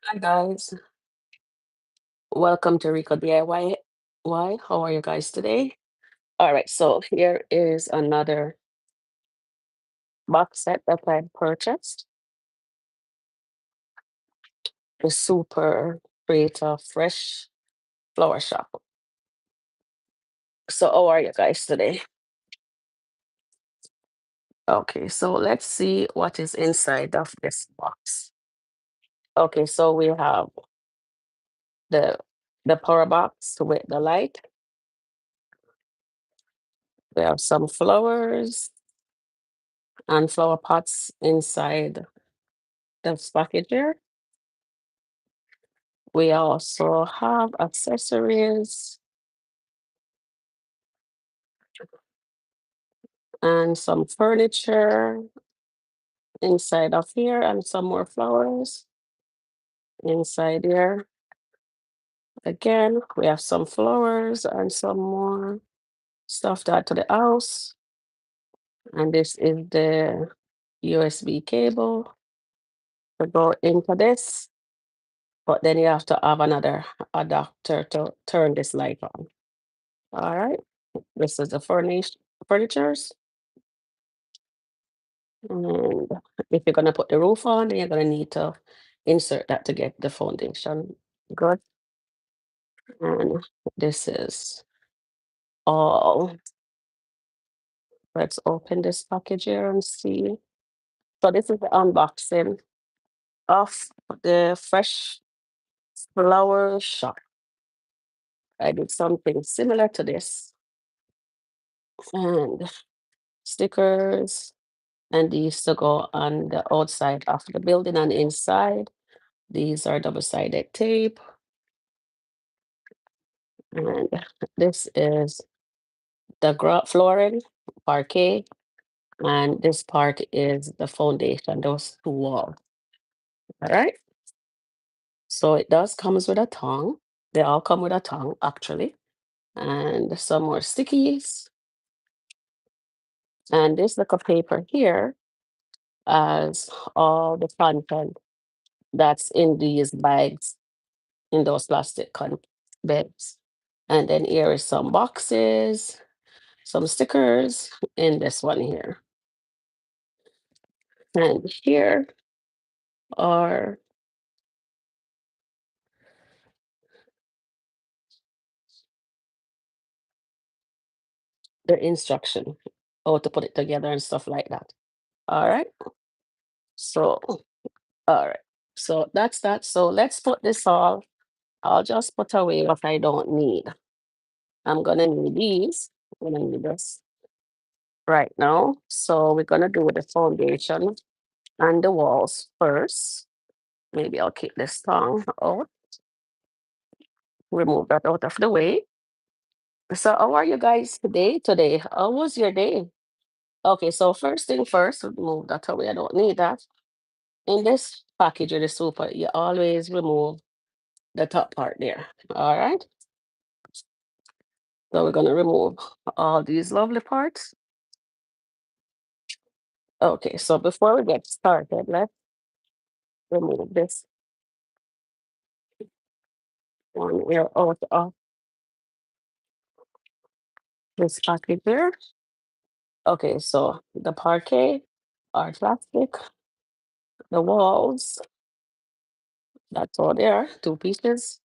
Hi guys, welcome to Rico DIY. Why? How are you guys today? All right, so here is another box set that I purchased. The Super Creator Fresh Flower Shop. So how are you guys today? Okay, so let's see what is inside of this box. Okay, so we have the the power box with the light. We have some flowers and flower pots inside this package here. We also have accessories and some furniture inside of here and some more flowers inside here. Again, we have some flowers and some more stuff to add to the house. And this is the USB cable to go into this. But then you have to have another adapter to turn this light on. All right. This is the furnitures. And if you're gonna put the roof on, then you're gonna need to insert that to get the foundation good. And this is all. Let's open this package here and see. So this is the unboxing of the Fresh Flower Shop. I did something similar to this. And stickers, and these to go on the outside of the building and inside. These are double-sided tape. And this is the flooring, parquet, and this part is the foundation, those two walls. All right. So it does comes with a tongue. They all come with a tongue, actually, and some more stickies. And this little paper here has all the content that's in these bags, in those plastic bags. And then here is some boxes, some stickers in this one here. And here are the instruction, how to put it together and stuff like that. All right. So, all right. So that's that. So let's put this all. I'll just put away what I don't need. I'm gonna need these. I'm gonna need this right now. So we're gonna do the foundation and the walls first. Maybe I'll keep this tongue out. Remove that out of the way. So how are you guys today? Today, how was your day? Okay, so first thing first, remove that away. I don't need that. In this package of the super, you always remove the top part there. All right. So we're gonna remove all these lovely parts. Okay, so before we get started, let's remove this one here out of this package here. Okay, so the parquet are plastic, the walls, that's all there, two pieces,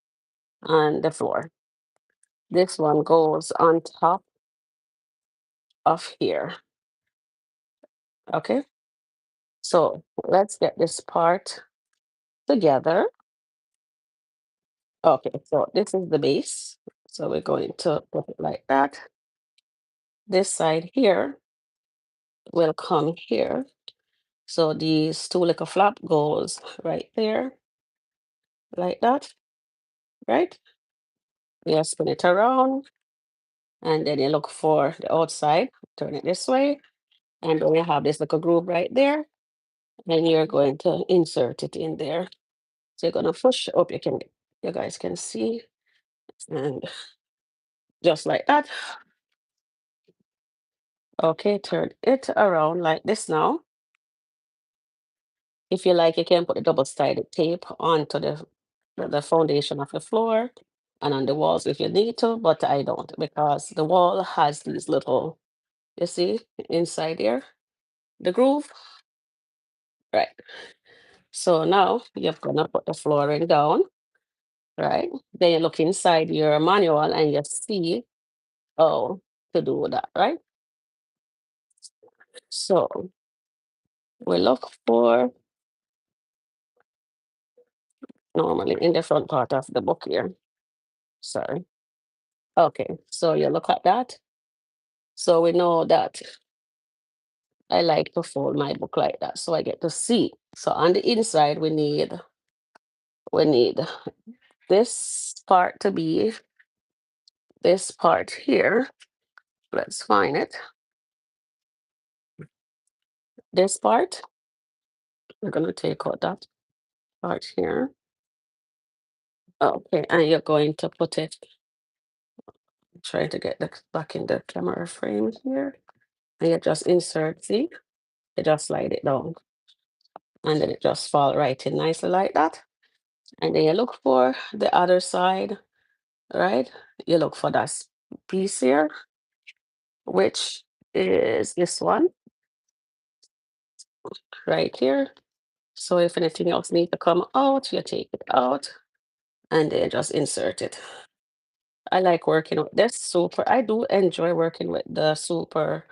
and the floor. This one goes on top of here. Okay, so let's get this part together. Okay, so this is the base. So we're going to put it like that. This side here will come here. So these two little flap goes right there, like that, right? You spin it around, and then you look for the outside, turn it this way, and then you have this little groove right there, and you're going to insert it in there. So you're gonna push up, you guys can see, and just like that. Okay, turn it around like this now. If you like, you can put the double-sided tape onto the foundation of the floor and on the walls if you need to, but I don't because the wall has these little, you see, inside here, the groove. Right. So now you're gonna put the flooring down, right? Then you look inside your manual and you see how to do that, right? So we look for normally in the front part of the book here. Sorry. Okay, so you look at that. So we know that I like to fold my book like that so I get to see. So on the inside we need this part to be this part here. Let's find it. This part. We're gonna take out that part here. Okay, and you're going to put it, try to get the back in the camera frame here. And you just insert, see? You just slide it down. And then it just fall right in nicely like that. And then you look for the other side, right? You look for that piece here, which is this one right here. So if anything else need to come out, you take it out and then just insert it. I like working with this super. I do enjoy working with the super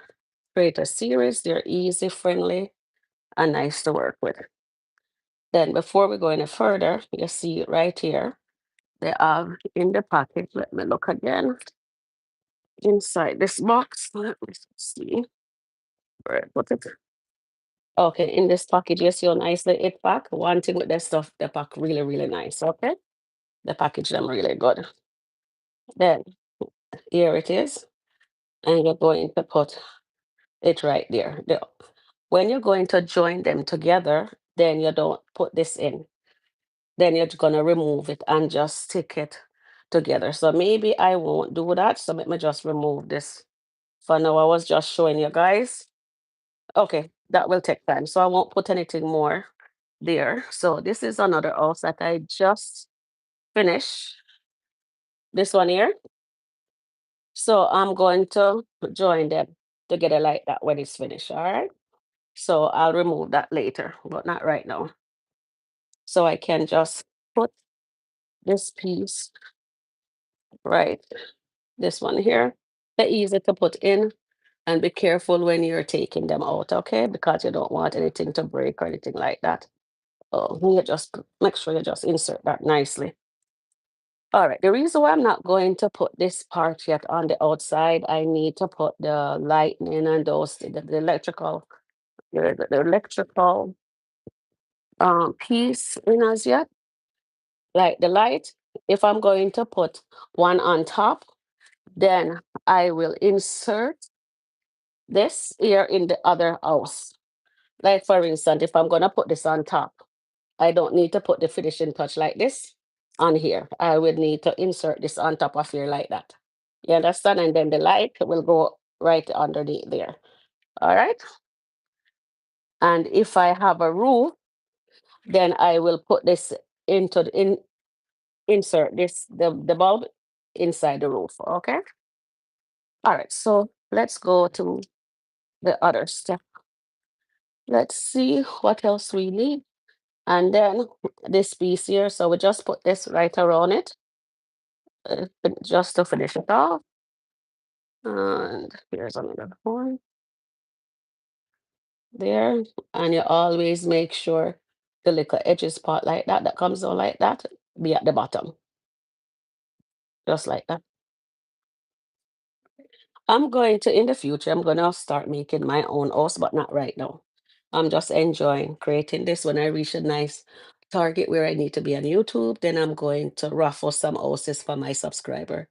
creator series. They're easy, friendly, and nice to work with. Then before we go any further, you see right here, they have in the package, let me look again, inside this box, let me see where I put it. Okay, in this package, you see how nicely it pack. One thing with this stuff, they pack really, really nice, okay? The package them really good. Then here it is, and you're going to put it right there. When you're going to join them together, then you don't put this in. Then you're gonna remove it and just stick it together. So maybe I won't do that. So let me just remove this. For now, I was just showing you guys. Okay, that will take time. So I won't put anything more there. So this is another house that I just finished. This one here. So I'm going to join them together like that when it's finished. All right. So I'll remove that later, but not right now. So I can just put this piece right, this one here. They're easy to put in and be careful when you're taking them out, okay? Because you don't want anything to break or anything like that. Oh, you just make sure you just insert that nicely. All right, the reason why I'm not going to put this part yet on the outside, I need to put the lightning and those, the electrical, the electrical piece in as yet, like the light. If I'm going to put one on top, then I will insert this here in the other house. Like for instance, if I'm gonna put this on top, I don't need to put the finishing touch like this on here. I would need to insert this on top of here like that. You understand? And then the light will go right underneath there. All right. And if I have a roof, then I will put this into insert this the bulb inside the roof. Okay. All right. So let's go to the other step. Let's see what else we need. And then this piece here, so we just put this right around it, just to finish it off. And here's another one there. And you always make sure the little edges part like that, that comes out like that, be at the bottom, just like that. I'm going to, in the future, I'm going to start making my own house, but not right now. I'm just enjoying creating this. When I reach a nice target where I need to be on YouTube, then I'm going to raffle some houses for my subscriber.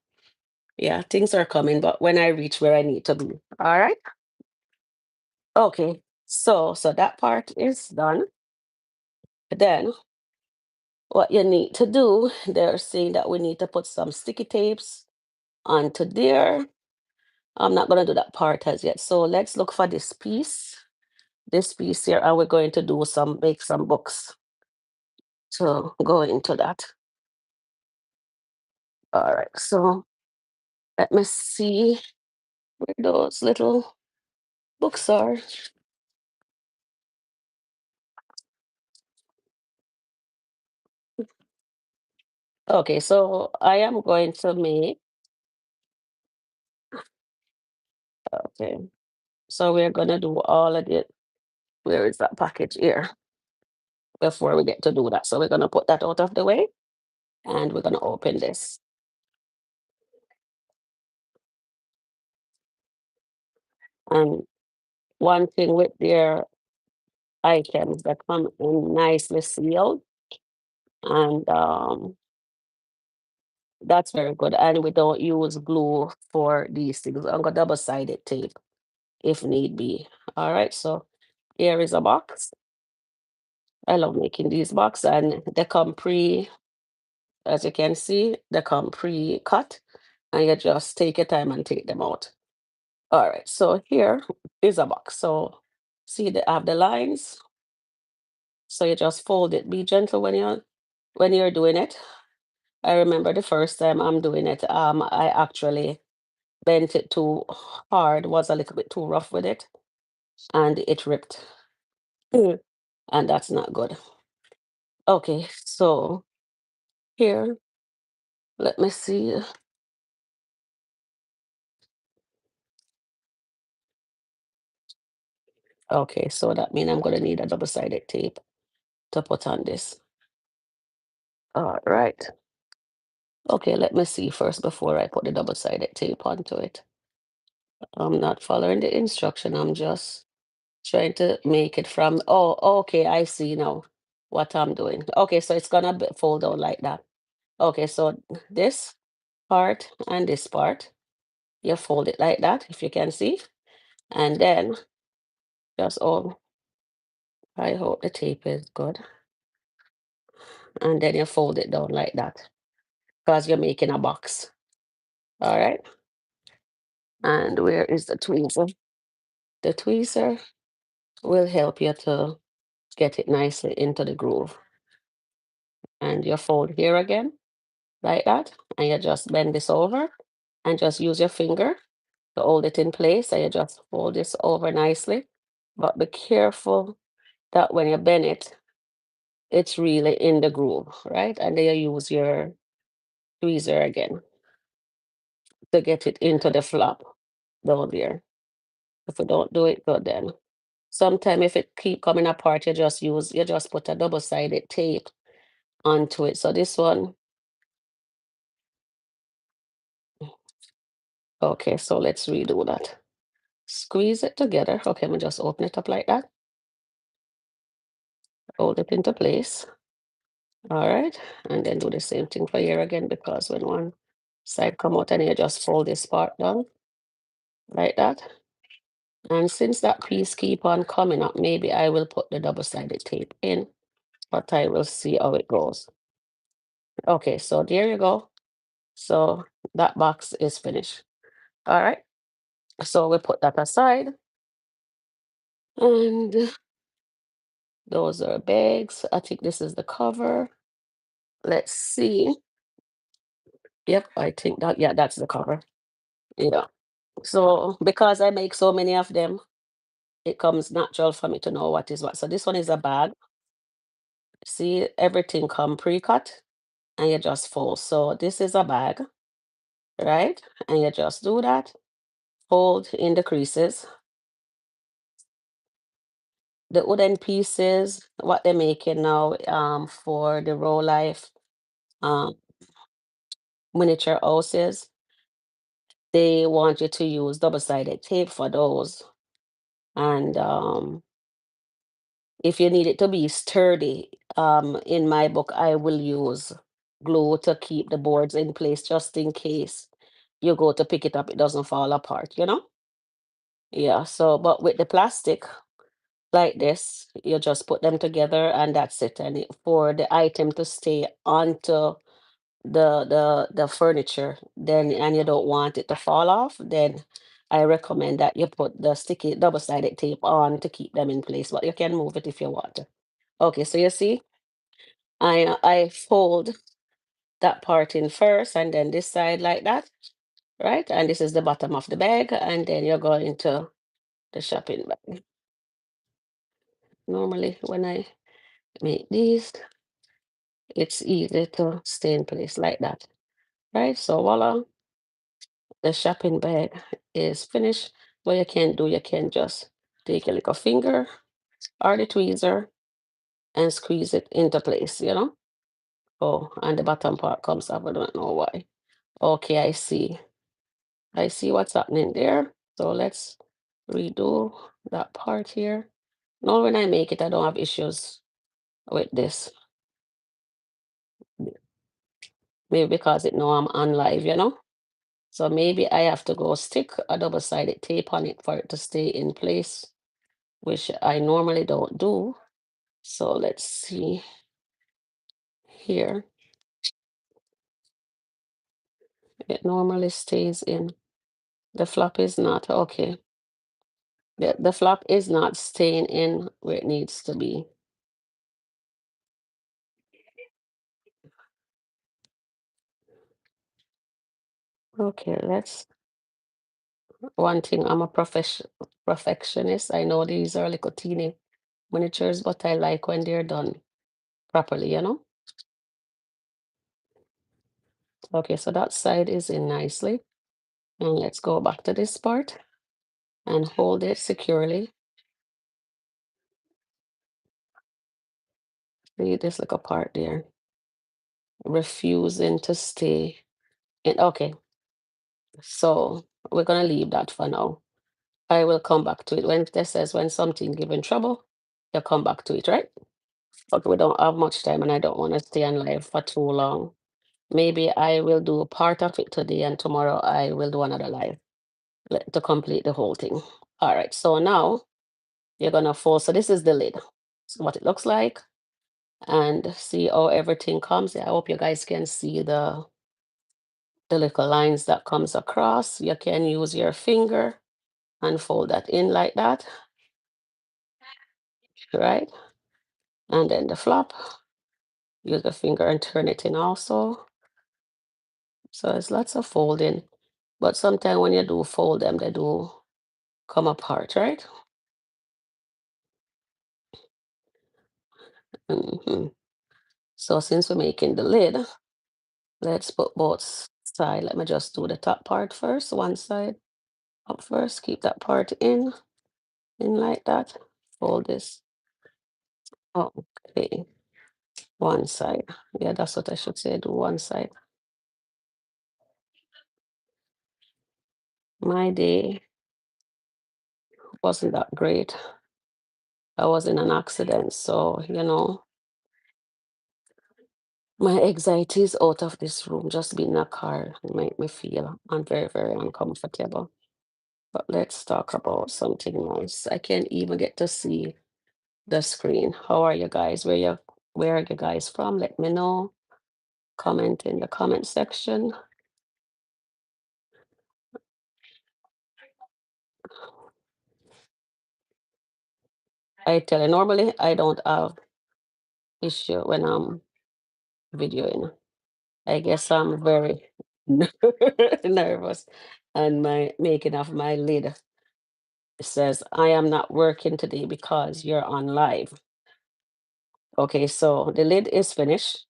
Yeah, things are coming, but when I reach where I need to be. All right. Okay. So that part is done. Then what you need to do, they're saying that we need to put some sticky tapes onto there. I'm not gonna do that part as yet. So let's look for this piece. this piece here, and we're going to do some make some books to go into that. All right, so let me see where those little books are. Okay, so I am going to make, okay, so we're gonna do all of it. Where is that package here? Before we get to do that. So we're gonna put that out of the way and we're gonna open this. And one thing with their items that come in nicely sealed, and that's very good. And we don't use glue for these things. I'm gonna double-sided tape if need be. All right, so here is a box. I love making these boxes, and they come as you can see, they come pre-cut, and you just take your time and take them out. All right, so here is a box. So see, they have the lines. So you just fold it. Be gentle when you're doing it. I remember the first time I'm doing it, I actually bent it too hard, was a little bit too rough with it, and it ripped. Mm. And that's not good. Okay, so here, let me see. Okay, so that means I'm gonna need a double-sided tape to put on this. All right. Okay, let me see first before I put the double-sided tape onto it. I'm not following the instruction. I'm just trying to make it from, oh, okay, I see now what I'm doing. Okay, so it's gonna fold down like that. Okay, so this part and this part, you fold it like that, if you can see. And then just, oh, I hope the tape is good. And then you fold it down like that because you're making a box. All right. And where is the tweezer? The tweezer will help you to get it nicely into the groove. And you fold here again, like that. And you just bend this over and just use your finger to hold it in place. And you just fold this over nicely. But be careful that when you bend it, it's really in the groove, right? And then you use your tweezer again to get it into the flap down there. If you don't do it good, then sometime if it keep coming apart, you just put a double-sided tape onto it. So this one, okay, so let's redo that. Squeeze it together. Okay, let me just open it up like that. Hold it into place. All right, and then do the same thing for here again, because when one side come out, and you just fold this part down like that. And since that piece keep on coming up, maybe I will put the double-sided tape in, but I will see how it goes. Okay, so there you go. So that box is finished. All right, so we put that aside, and those are bags. I think this is the cover. Let's see. Yep, I think that, yeah, that's the cover. Yeah. So because I make so many of them, it comes natural for me to know what is what. So this one is a bag. See, everything come pre-cut and you just fold. So this is a bag, right? And you just do that, fold in the creases. The wooden pieces, what they're making now, for the Row Life um, miniature houses, they want you to use double-sided tape for those. And if you need it to be sturdy, in my book, I will use glue to keep the boards in place just in case you go to pick it up, it doesn't fall apart, you know? Yeah, so, but with the plastic like this, you just put them together and that's it. And for the item to stay onto the furniture, then, and you don't want it to fall off, then I recommend that you put the sticky double-sided tape on to keep them in place, but you can move it if you want to. Okay, so you see, I fold that part in first and then this side like that, right? And this is the bottom of the bag, and then you're going to the shopping bag. Normally, when I make these, it's easy to stay in place like that, right? So voila, the shopping bag is finished. What you can do, you can just take a little finger or the tweezer and squeeze it into place, you know? Oh, and the bottom part comes up. I don't know why. Okay, I see. I see what's happening there. So let's redo that part here. Now, when I make it, I don't have issues with this. Maybe because it know I'm on live, you know? So maybe I have to go stick a double-sided tape on it for it to stay in place, which I normally don't do. So let's see here. It normally stays in. The flap is not okay. The flap is not staying in where it needs to be. Okay, let's. One thing, I'm a perfectionist. I know these are little teeny miniatures, but I like when they're done properly, you know? Okay, so that side is in nicely. And let's go back to this part and hold it securely. See this little part there, refusing to stay in. Okay, so we're gonna leave that for now. I will come back to it. When this says when something given trouble, you come back to it, right? Okay, we don't have much time and I don't want to stay on live for too long. Maybe I will do a part of it today and tomorrow I will do another live to complete the whole thing. All right, so now you're gonna fold. So this is the lid. So what it looks like and see how everything comes. I hope you guys can see the little lines that comes across. You can use your finger and fold that in like that, right? And then the flap, use the finger and turn it in also. So it's lots of folding, but sometimes when you do fold them, they do come apart, right? Hmm. So since we're making the lid, let's put both side. Let me just do the top part first, one side up first, keep that part in like that. Fold this. Okay, one side. Yeah, that's what I should say, do one side. My day wasn't that great. I was in an accident, so my anxiety is out of this room. Just being in a car make me feel very, very uncomfortable. But let's talk about something else. I can't even get to see the screen. How are you guys? Where are you guys from? Let me know. Comment in the comment section. I tell you, normally I don't have issue when I'm videoing. I guess I'm very nervous, and my making of my lid says, I am not working today because you're on live. Okay, so the lid is finished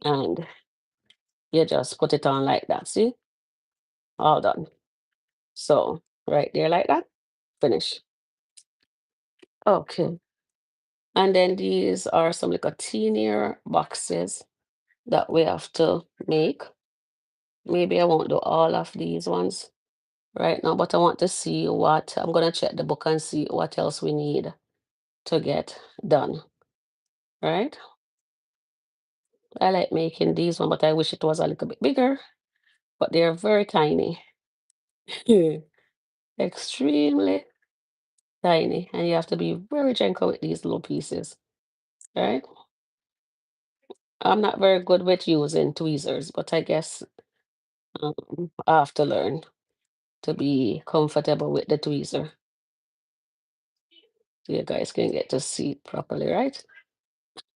and you just put it on like that. See, all done. So right there like that, finish. Okay. And then these are some like a teenier boxes that we have to make. Maybe I won't do all of these ones right now, but I want to see what I'm gonna check the book and see what else we need to get done, right? I like making these one, but I wish it was a little bit bigger, but they're very tiny. Extremely tiny, and you have to be very gentle with these little pieces, right? I'm not very good with using tweezers, but I guess I have to learn. to be comfortable with the tweezer. So you guys can get to see it properly, right?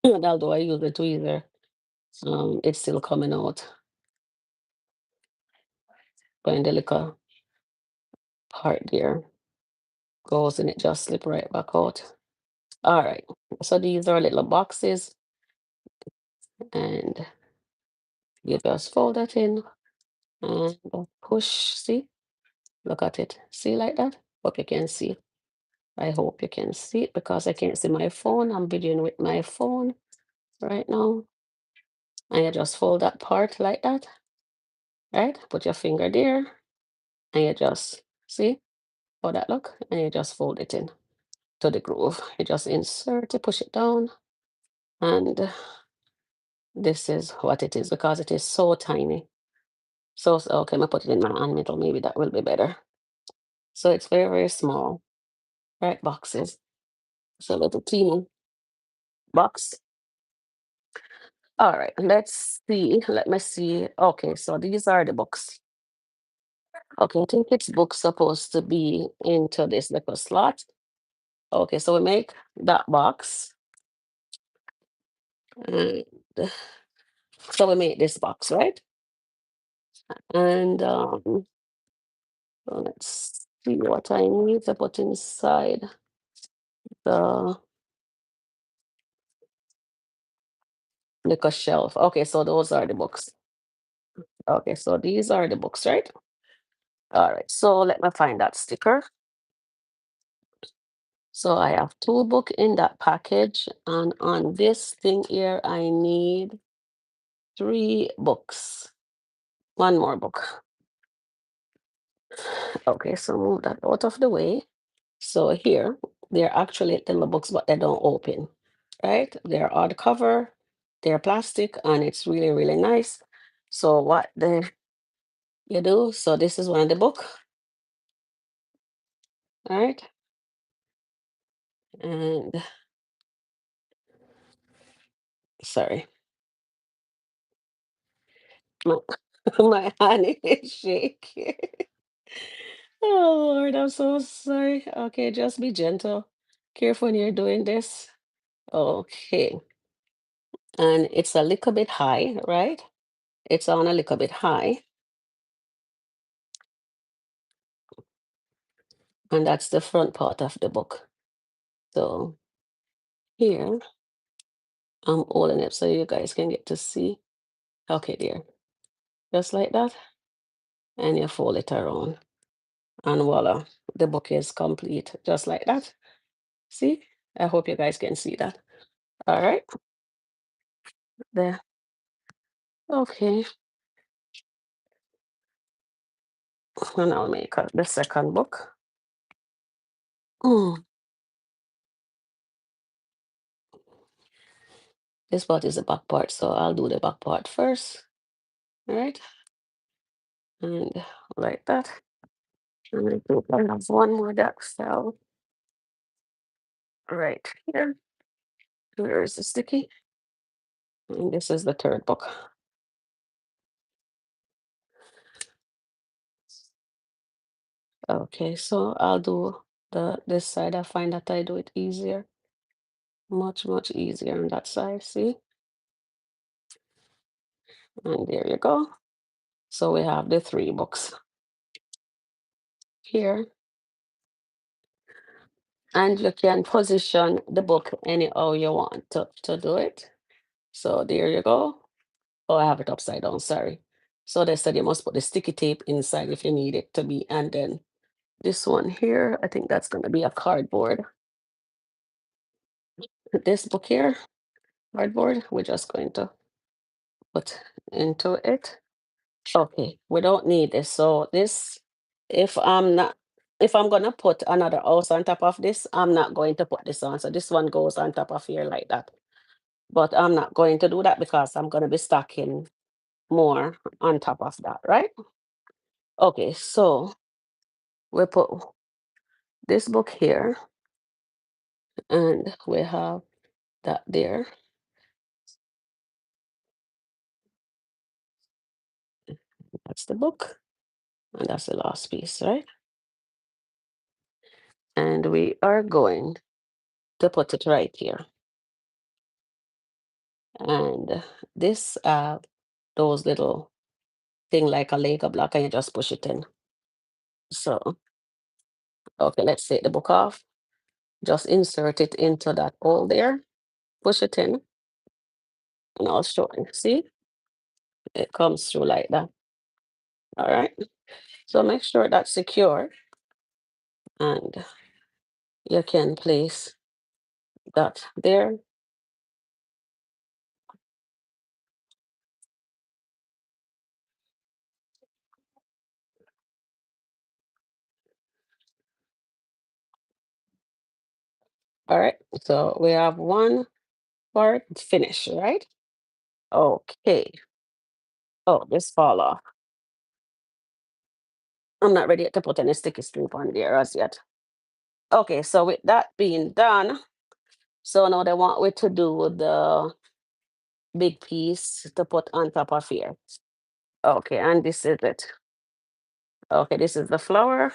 And although I use the tweezer, it's still coming out. Find the little part there goes and it just slip right back out. All right. So these are little boxes and you just fold that in and push. See, look at it. See like that? Hope you can see. I hope you can see it because I can't see my phone. I'm videoing with my phone right now. And you just fold that part like that, right? Put your finger there and you just see how that look and you just fold it in to the groove. You just insert it, push it down, and this is what it is because it is so tiny. So okay, I'm gonna put it in my hand middle. Maybe that will be better. So it's very, very small, right? Boxes. So little teeny box. All right, let's see. Let me see. Okay, so these are the books. Okay, I think it's book supposed to be into this little slot. Okay, so we make that box. And so we make this box, right? And so let's see what I need to put inside the little shelf. Okay, so those are the books. Okay, so these are the books, right? All right, so let me find that sticker. So I have two book in that package, and on this thing here, I need three books. One more book. Okay, so move that out of the way. So here, they're actually little books, but they don't open, right? They're hardcover, they're plastic, and it's really, really nice. So what you do, so this is one of the book, all right? And sorry, my, my hand is shaking. Oh Lord, I'm so sorry. Okay, just be gentle. Careful when you're doing this. Okay. And it's a little bit high, right? It's on a little bit high. And that's the front part of the book. So here, I'm holding it so you guys can get to see. Okay, there. Just like that. And you fold it around. And voila, the book is complete. Just like that. See? I hope you guys can see that. All right. There. Okay. And I'll make the second book. Mm, this part is the back part, so I'll do the back part first. All right. And like that. And I think I have one more that fell right here. There's the sticky. And this is the third book. Okay, so I'll do this side. I find that I do it easier, much, much easier on that side. See? And there you go. So we have the three books here. And you can position the book anyhow you want to do it. So there you go. Oh, I have it upside down, sorry. So they said you must put the sticky tape inside if you need it to be, and then this one here, I think that's gonna be a cardboard. This book here, cardboard, we're just going to put into it. Okay, we don't need this. So this, if I'm not, if I'm gonna put another house on top of this, I'm not going to put this on. So this one goes on top of here like that. But I'm not going to do that because I'm gonna be stacking more on top of that, right? Okay, so we put this book here and we have that there. That's the book. And that's the last piece, right? And we are going to put it right here. And this those little thing like a Lego block, and you just push it in. So, okay, let's take the book off. Just insert it into that hole there, push it in, and I'll show you. See, it comes through like that. All right. So make sure that's secure, and you can place that there. All right. So we have one part finished, right? Okay. Oh, this fall off. I'm not ready to put any sticky strip on there as yet. Okay, so with that being done, so now they want we to do the big piece to put on top of here. Okay, and this is it. Okay, this is the flower,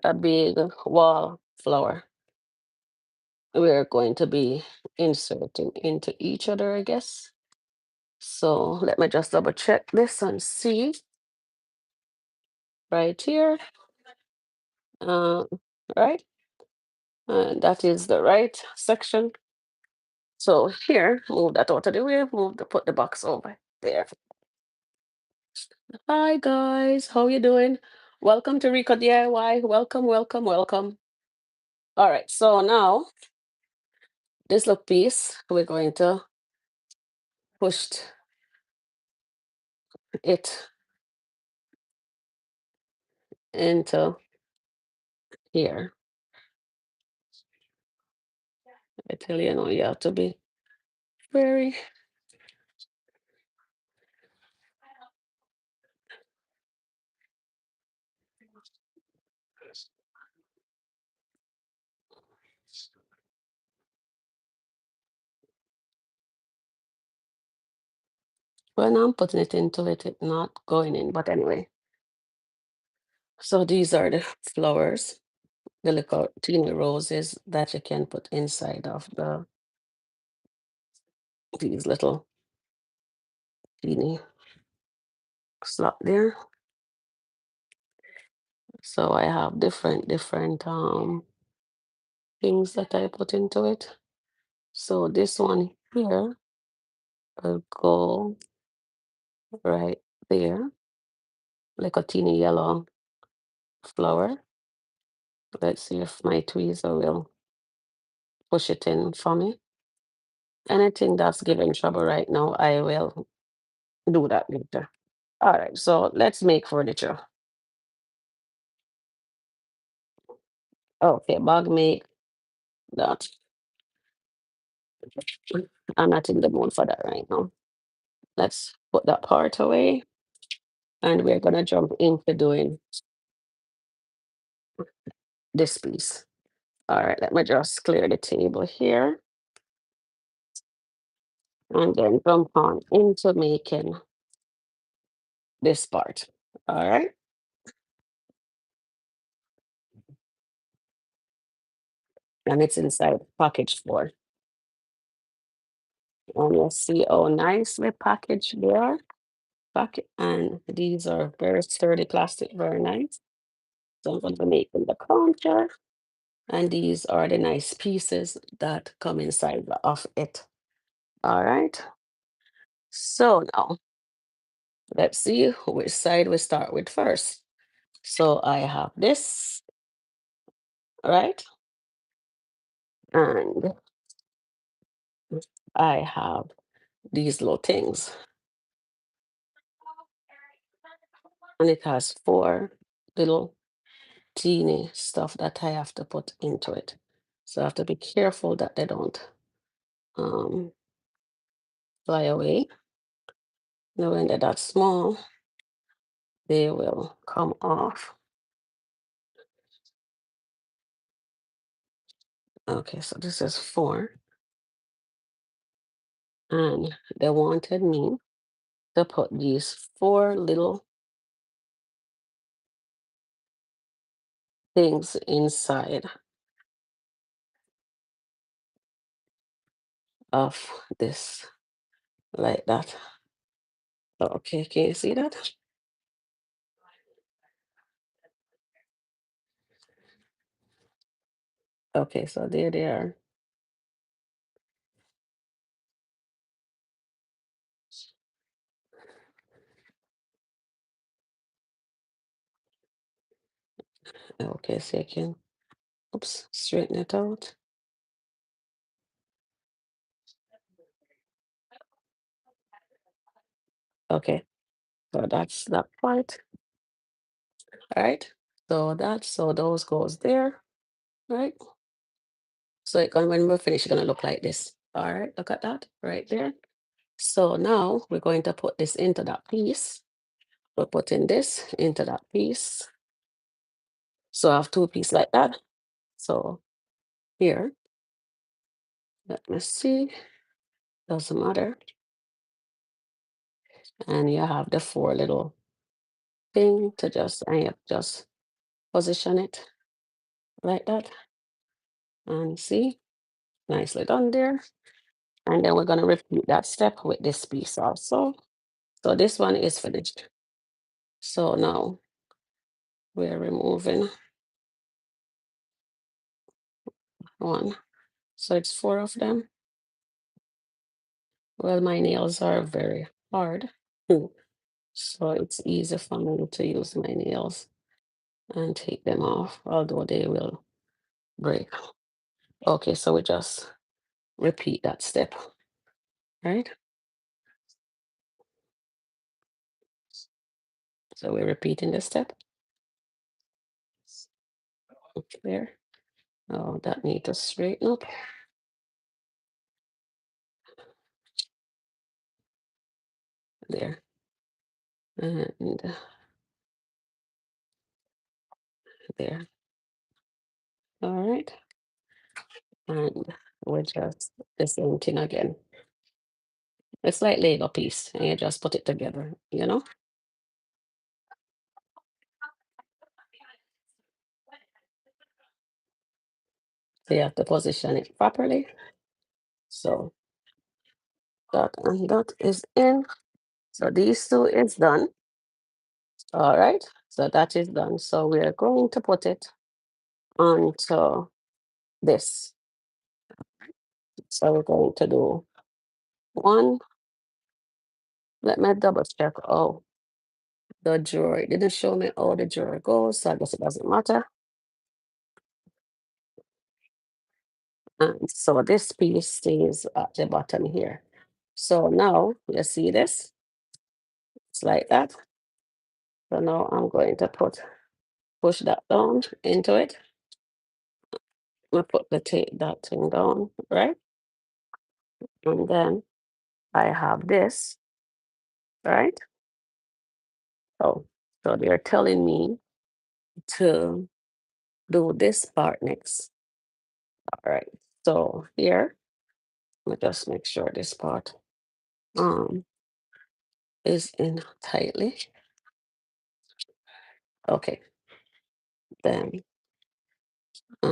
a big wall flower. We're going to be inserting into each other, I guess. So let me just double check this and see right here. Uh, right, and that is the right section. So here, move that out of the way, put the box over there. Hi guys, how you doing? Welcome to Rico DIY. Welcome, welcome, welcome. All right, so now this little piece, we're going to push it into here. I tell you, you have to be very. When I'm putting it into it, it's not going in. But anyway, so these are the flowers, the little teeny roses that you can put inside of these little teeny slot there. So I have different things that I put into it. So this one here will go right there, like a teeny yellow flower. Let's see if my tweezer will push it in for me. Anything that's giving trouble right now, I will do that later. All right, so let's make furniture. Okay, bag make that. I'm not in the mood for that right now. Let's put that part away, and we're gonna jump into doing this piece. All right, let me just clear the table here and then jump on into making this part. All right. And it's inside package 4. And you'll see how nicely packaged they are. And these are very sturdy plastic, very nice. So I'm going to be making the counter. And these are the nice pieces that come inside of it. All right. So now let's see which side we start with first. So I have this, right? And I have these little things. And it has 4 little teeny stuff that I have to put into it. So I have to be careful that they don't um, fly away. Now when they're that small, they will come off. Okay, so this is 4. And they wanted me to put these 4 little things inside of this like that. Okay, can you see that? Okay, so there they are. Okay, so you can, oops, straighten it out. Okay, so that's that part. All right. So those goes there, right? So when we're finished, it's gonna look like this. All right, look at that right there. So now we're going to put this into that piece. We're putting this into that piece. So I have two pieces like that. So here, let me see, doesn't matter. And you have the four little thing to just, and you just position it like that. And see, nicely done there. And then we're gonna repeat that step with this piece also. So this one is finished. So now we're removing one. So it's four of them. Well, my nails are very hard. So it's easy for me to use my nails and take them off, although they will break. Okay, so we just repeat that step, right? So we're repeating the step. Okay, there. Oh, that need to straighten up there. And there. All right. And we just the same thing again. It's like Lego piece, and you just put it together, you know? So you have to position it properly. So that and that is in. So these two is done. All right. So that is done. So we are going to put it onto this. So we're going to do one. Let me double check. Oh, the drawer. It didn't show me how the drawer goes, so I guess it doesn't matter. And so this piece stays at the bottom here. So now you see this? It's like that. So now I'm going to push that down into it. I put the tape that thing down, right? And then I have this, right? Oh, so they're telling me to do this part next. All right. So here, let me just make sure this part um is in tightly. Okay. Then I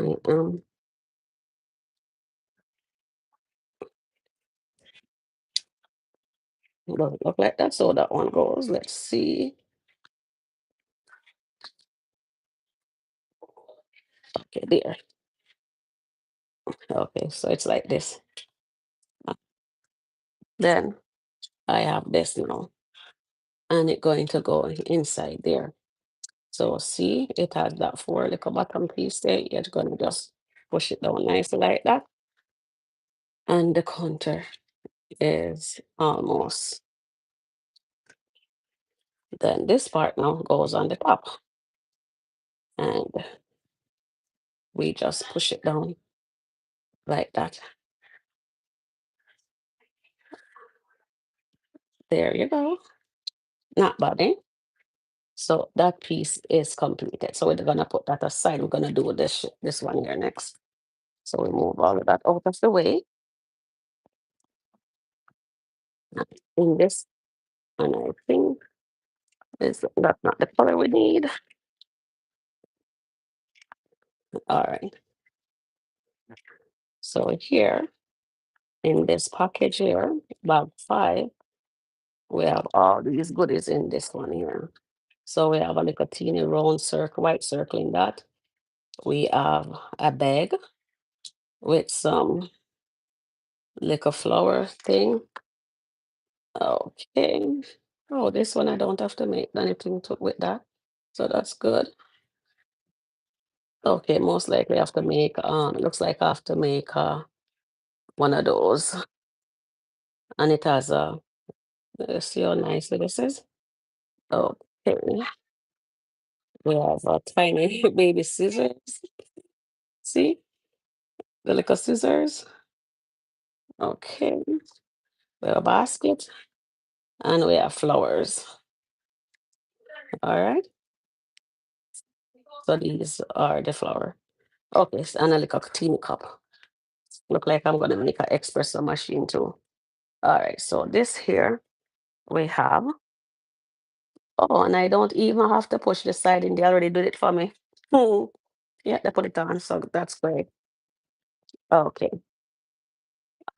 look like that. So that one goes. Let's see. Okay, there. Okay, so it's like this. Then I have this now, and it's going to go inside there. So see, it has that four little bottom piece there. You're gonna just push it down nicely like that. And the counter is almost. Then this part now goes on the top. And we just push it down like that. There you go. Not bad, eh? So that piece is completed. So we're gonna put that aside. We're gonna do this one here next. So we move all of that out of the way. In this, and I think that's not the color we need. All right. So here in this package here, bag 5, we have all these goodies in this one here. So we have a little teeny round circle, white circle in that. We have a bag with some little flower thing. Okay. Oh, this one I don't have to make anything to with that. So that's good. Okay, most likely I have to make it looks like I have to make one of those. And it has a let's see how nicely this is. Okay. We have a tiny baby scissors. See? The little scissors. Okay. We have a basket and we have flowers. All right. So these are the flower. Okay, and a little teeny cup. Look like I'm gonna make an espresso machine too. All right, so this here we have. Oh, and I don't even have to push the side in. They already did it for me. Hmm. Yeah, they put it on, so that's great. Okay.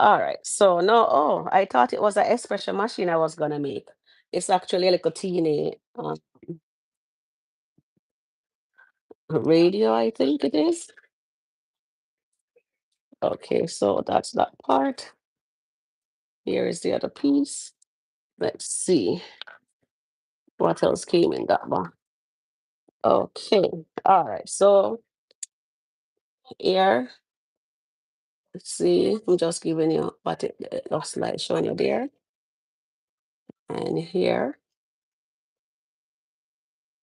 All right. So no, oh, I thought it was an espresso machine I was gonna make. It's actually a little teeny radio, I think it is. Okay, so that's that part. Here is the other piece. Let's see what else came in that one. Okay. All right. So here, let's see. I'm just giving you what it looks like, showing you there and here,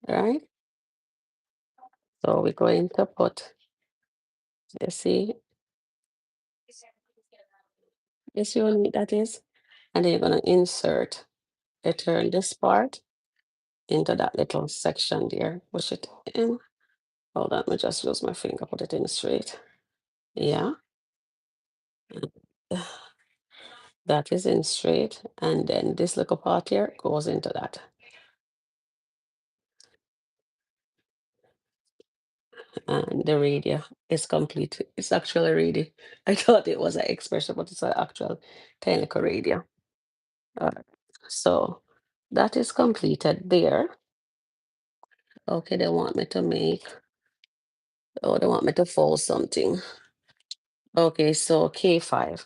right? So we're going to put, you see, this unit that is, and then you're gonna insert you turn this part into that little section there. Push it in. Hold on, let me just use my finger, put it in straight. Yeah. and, That is in straight. And then this little part here goes into that. And the radio is complete. It's actually ready. I thought it was an expression, but it's an actual tiny little radio. Alright. So that is completed there. Okay, they want me to make, oh, they want me to fold something. Okay, so K5.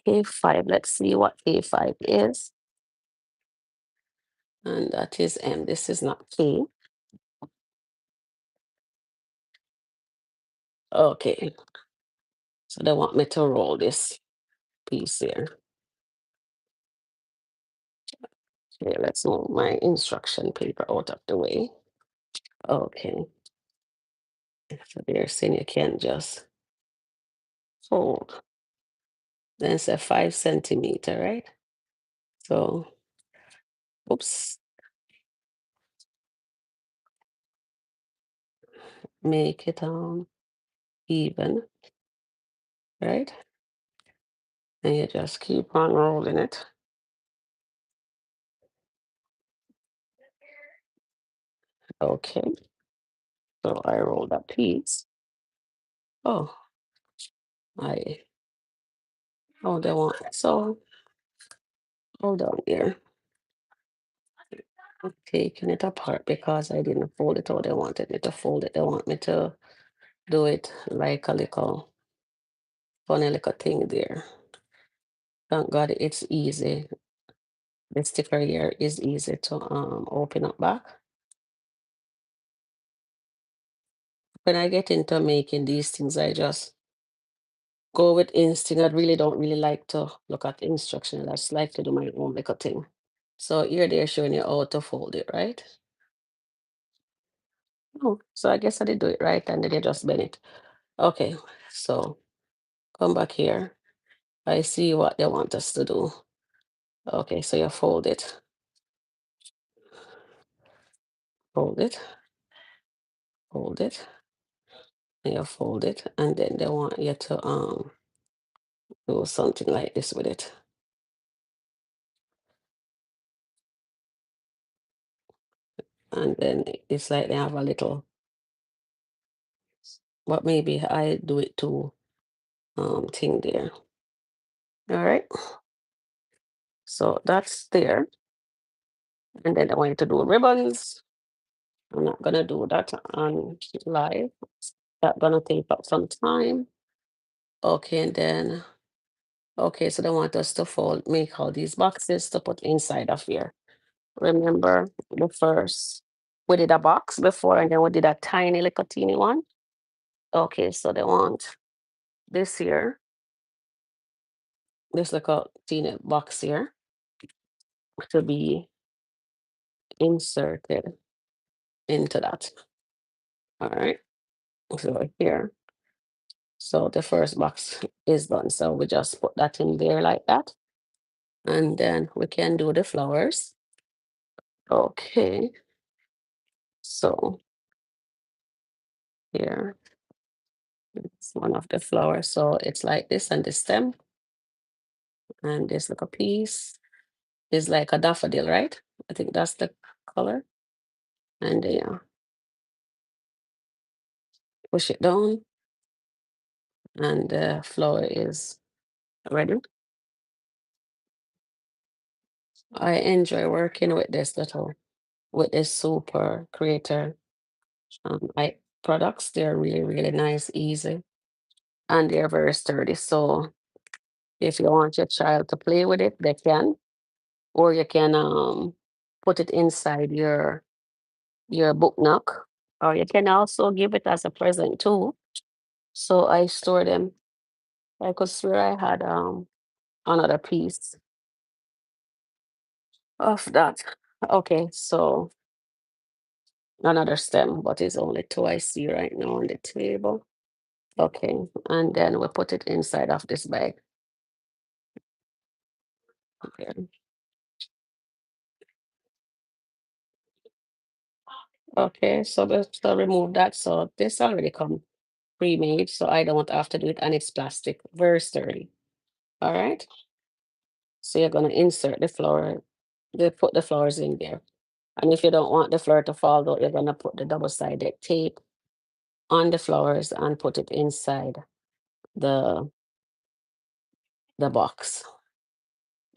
K5, let's see what K5 is. And that is M. This is not K. Okay, so they want me to roll this piece here. Okay, let's move my instruction paper out of the way. Okay, so they're saying you can't just fold. Then it's a 5 centimeter, right? So, oops, make it even, right? And you just keep on rolling it. Okay, so I roll that piece. Oh, I, oh, they want, so hold on here. I'm taking it apart because I didn't fold it how they wanted me to fold it. They want me to do it like a little funny little thing there. Thank God it's easy. The sticker here is easy to open up back. When I get into making these things, I just go with instinct. I really don't really like to look at the instructions. I just like to do my own little thing. So here they're showing you how to fold it, right? Oh, so I guess I did do it right, and then you just bend it. Okay, so come back here. I see what they want us to do. Okay, so you fold it, hold it, and you fold it, and then they want you to do something like this with it. And then it's like they have a little but maybe I do it too thing there. All right, so that's there. And then I want you to do ribbons. I'm not gonna do that on live. That's gonna take up some time. Okay, and then okay, so they want us to fold, make all these boxes to put inside of here. Remember the first, we did a box before and then we did a tiny little teeny one. Okay, so they want this here, this little teeny box here to be inserted into that. All right, so here, so the first box is done. So we just put that in there like that. And then we can do the flowers. Okay, so here, it's one of the flowers. So it's like this and the stem and this little piece is like a daffodil, right? I think that's the color. And push it down and the flower is ready. I enjoy working with this super creator I products. They're really, really nice, easy, and they're very sturdy. So if you want your child to play with it, they can, or you can put it inside your book nook, or you can also give it as a present too. So I store them. I could swear I had another piece of that. Okay, so another stem, but it's only two I see right now on the table. Okay, and then we put it inside of this bag. Okay, okay, so let's remove that. So this already come pre-made, so I don't have to do it, and it's plastic, very sturdy. All right, so you're gonna insert the flower, put the flowers in there. And if you don't want the flower to fall out, you're gonna put the double-sided tape on the flowers and put it inside the the box,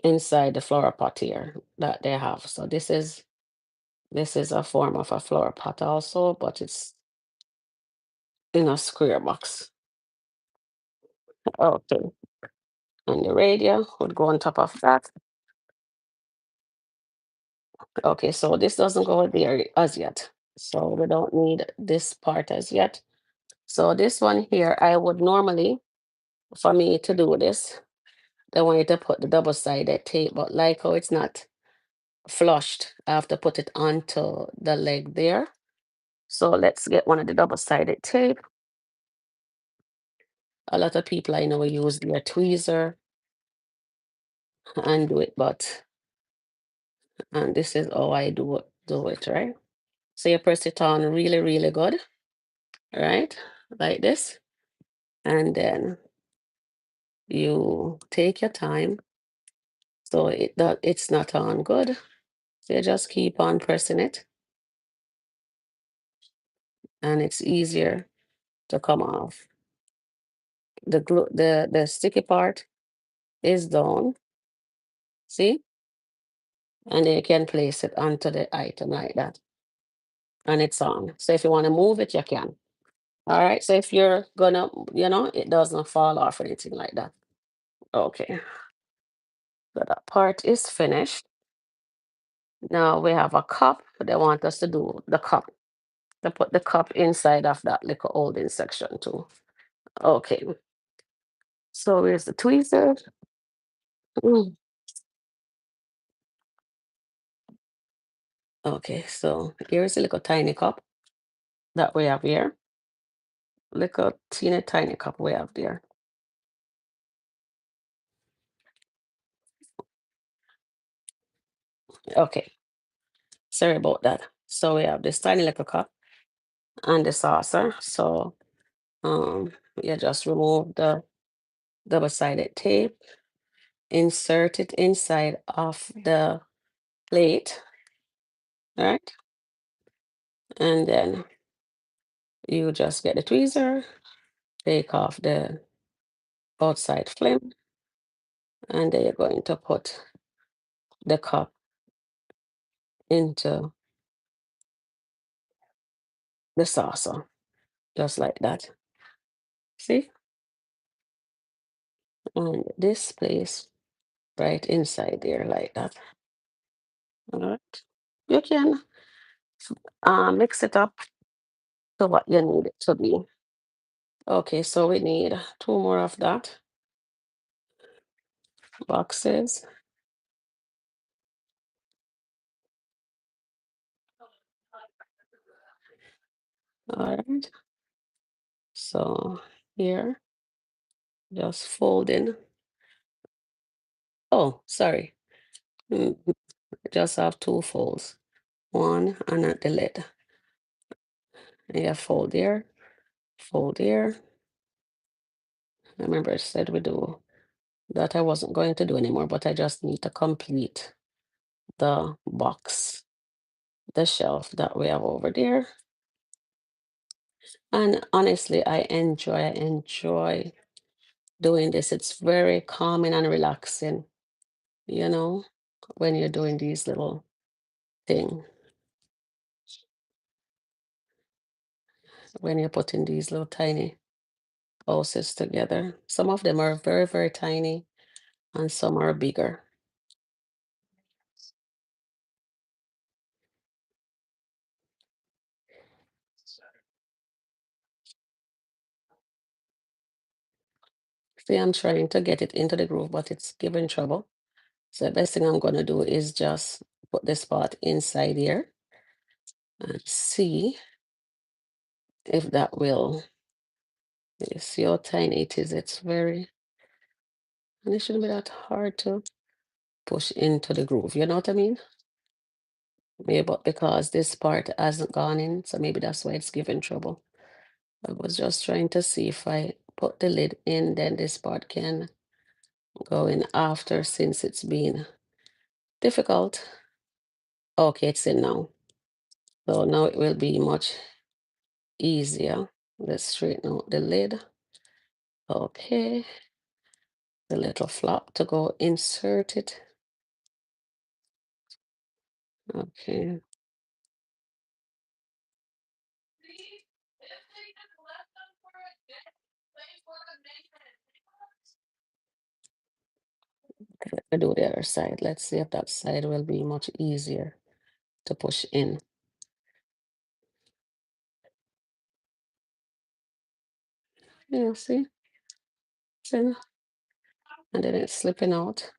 inside the flower pot here that they have. So this is a form of a flower pot also, but it's in a square box. Okay, and the radio would go on top of that. Okay, so this doesn't go there as yet. So we don't need this part as yet. So this one here, I would normally, for me to do this, they want you to put the double-sided tape, but like how it's not flushed, I have to put it onto the leg there. So let's get one of the double-sided tape. A lot of people I know use their tweezer and do it, but and this is how I do it, right? So you press it on really, really good, right? Like this. And then you take your time. So it's not on good. So you just keep on pressing it and it's easier to come off. The sticky part is down. See? And then you can place it onto the item like that. And it's on. So if you want to move it, you can. All right. So if you're gonna, it doesn't fall off or anything like that. Okay. So that part is finished. Now we have a cup. They want us to do the cup. To put the cup inside of that little holding section too. Okay. So here's the tweezers. Mm. Okay. So here's a little tiny cup that we have here. Little teeny tiny cup we have there. Okay. Sorry about that. So we have this tiny little cup and the saucer. So you just remove the double-sided tape, insert it inside of the plate, right? And then you just get the tweezer take off the outside film, and then you're going to put the cup into the saucer, just like that. See? And this place right inside there, like that. All right. You can mix it up to what you need it to be. Okay, so we need two more of that boxes. All right. So here, just fold in. Oh, sorry. Mm, just have two folds. One and at the lid. Yeah, fold there. Remember I said we do that I wasn't going to do anymore, but I just need to complete the box, the shelf that we have over there. And honestly, I enjoy doing this. It's very calming and relaxing, you know, when you're doing these little thing, when you're putting these little tiny houses together. Some of them are very, very tiny and some are bigger. See, I'm trying to get it into the groove, but it's giving trouble. So the best thing I'm gonna do is just put this part inside here and see if that will, you see how tiny it is. It's very, and it shouldn't be that hard to push into the groove. You know what I mean? Maybe but because this part hasn't gone in, so maybe that's why it's giving trouble. I was just trying to see if I put the lid in, then this part can go in after since it's been difficult. Okay, it's in now. So now it will be much easier. Let's straighten out the lid. Okay, the little flap to go insert it. Okay, I do the other side. Let's see if that side will be much easier to push in. Yeah, see? It's in. And then it's slipping out.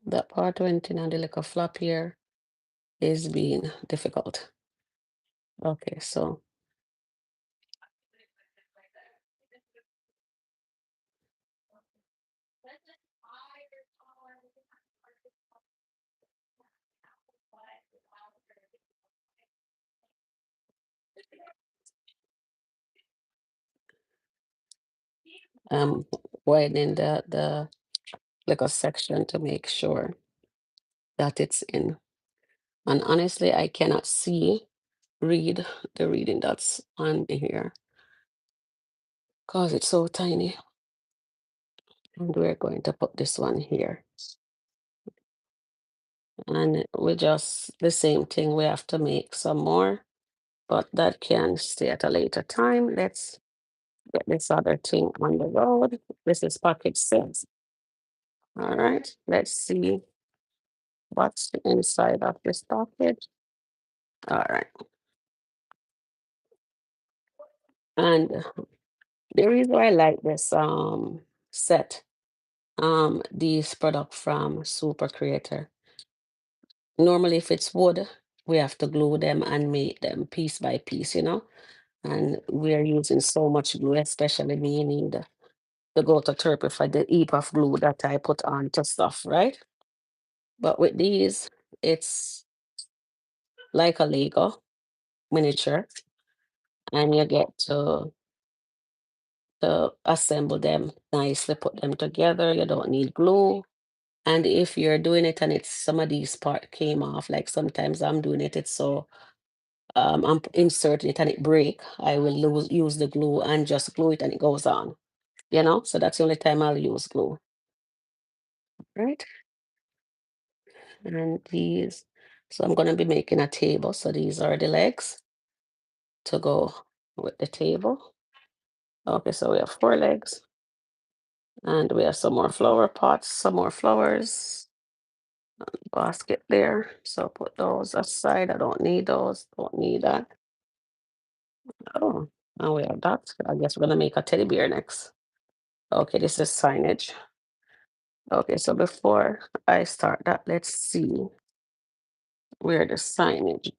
That part went in and the little flap here is being difficult. Okay, so I'm widening the little section to make sure that it's in. And honestly, I cannot read the reading that's on here because it's so tiny. And we're going to put this one here. And we just the same thing, we have to make some more, but that can stay at a later time. Let's get this other thing on the road. This is package 6. All right, let's see what's inside of this package. All right, and the reason why I like this set these product from Super Creator. Normally, if it's wood, we have to glue them and make them piece by piece, and we're using so much glue, especially me, you need to go to therapy for the heap of glue that I put on to stuff, right? But with these, it's like a Lego miniature, and you get to assemble them nicely, put them together. You don't need glue. And if you're doing it and it's some of these part came off, like sometimes I'm doing it, it's so I'm inserting it and it break, I will use the glue and just glue it and it goes on. So that's the only time I'll use glue, right? And these, so I'm gonna be making a table. So these are the legs to go with the table. Okay, so we have 4 legs and we have some more flower pots, some more flowers, basket there. So put those aside. I don't need those, don't need that. Oh, now we have that. I guess we're gonna make a teddy bear next. Okay, this is signage. Okay, so before I start that, let's see where the signage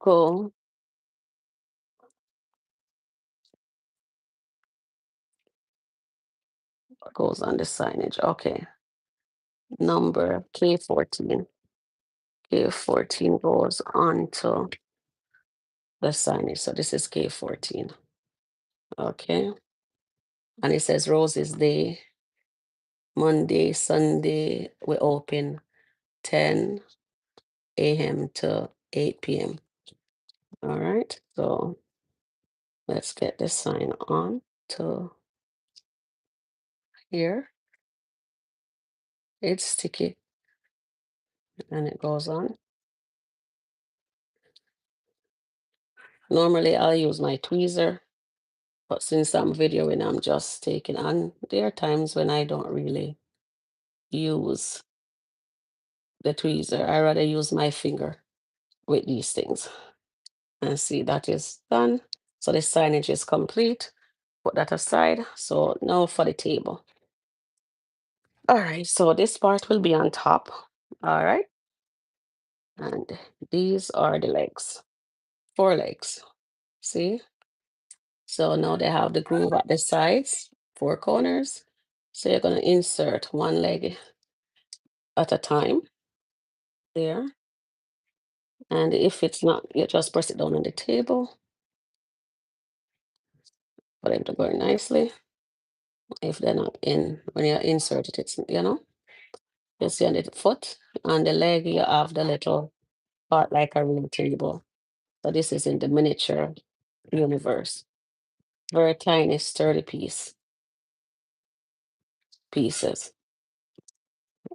goes on the signage. Okay, number K14. K14 goes on to the signage. So this is K14. Okay, and it says Roses Day, Monday, Sunday. We open 10 a.m. to 8 p.m. All right, so let's get this sign on to here. It's sticky and it goes on. Normally I'll use my tweezer, but since I'm videoing, I'm just taking on. There are times when I don't really use the tweezer. I rather use my finger with these things. And see, that is done. So the signage is complete. Put that aside. So now for the table. All right, so this part will be on top. All right. And these are the legs, 4 legs. See? So now they have the groove at the sides, 4 corners. So you're going to insert 1 leg at a time there. And if it's not, you just press it down on the table for them to go in nicely. If they're not in, when you insert it, you see on the foot, on the leg, you have the little part like a real table. So this is in the miniature universe. Very tiny, sturdy pieces.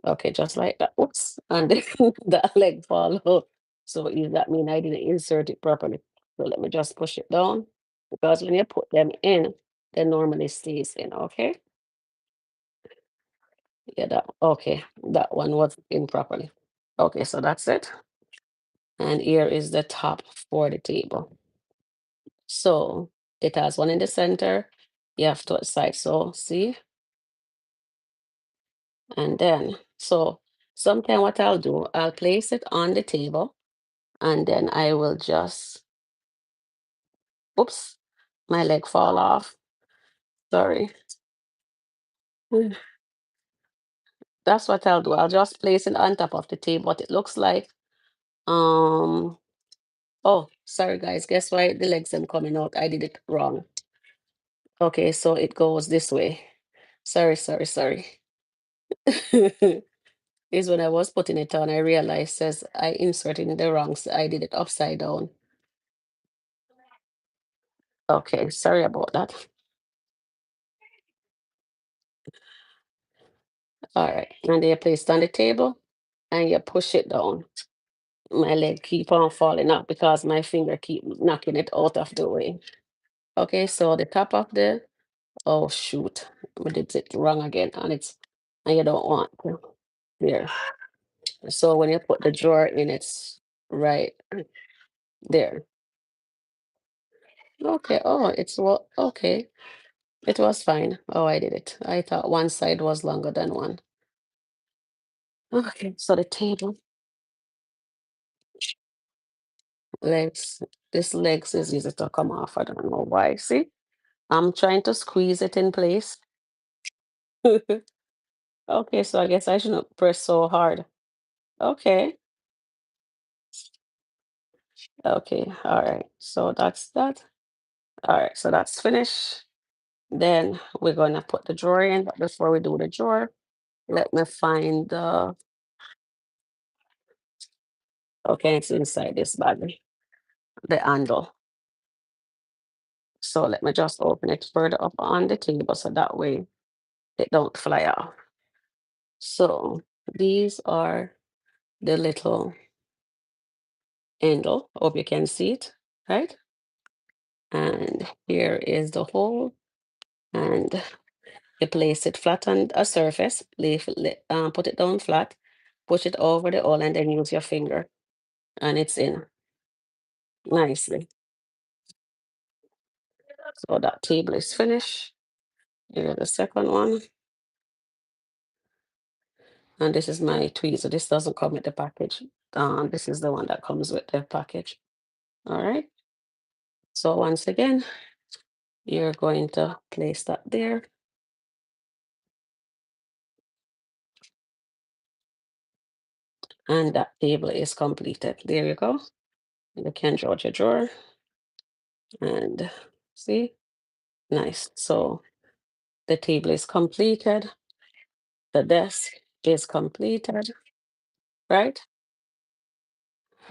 Okay, just like that. Oops. And then that leg fall out. So is that mean I didn't insert it properly? So let me just push it down. Because when you put them in, they normally stays in, okay? Yeah, that one was in properly. Okay, so that's it. And here is the top for the table. So it has one in the center. You have to side. So see, and then so sometime what I'll do, I'll place it on the table and then I will just, oops, my leg fall off. Sorry. Mm, that's what I'll do. I'll just place it on top of the table, what it looks like. Um, oh, sorry guys. Guess why the legs am coming out? I did it wrong. Okay, so it goes this way. Sorry, sorry, sorry. Is when I was putting it on, I realized says I inserted in the wrong, I did it upside down. Okay, sorry about that. All right, and then you place it on the table and you push it down. My leg keep on falling out because my finger keep knocking it out of the way. Okay, so the top of the, oh shoot, we did it wrong again, and you don't want to. There. So when you put the drawer in, it's right there. Okay. Oh, it's well. Okay. It was fine. Oh, I did it. I thought one side was longer than one. Okay. So the table legs. This legs is easy to come off. I don't know why. See, I'm trying to squeeze it in place. Okay. So I guess I shouldn't press so hard. Okay. Okay. All right. So that's that. All right. So that's finished. Then we're gonna put the drawer in. But before we do the drawer, let me find the, okay, it's inside this bag, the handle. So let me just open it further up on the table so that way it don't fly off. So these are the little handle. Hope you can see it, right? And here is the hole, and you place it flat on a surface, put it down flat, push it over the hole, and then use your finger, and it's in nicely. So that table is finished. Here's the second one, and this is my tweezer. This doesn't come with the package. This is the one that comes with the package. All right. So once again, you're going to place that there, and that table is completed. There you go. You can draw your drawer, and see, nice. So the table is completed. The desk is completed, right?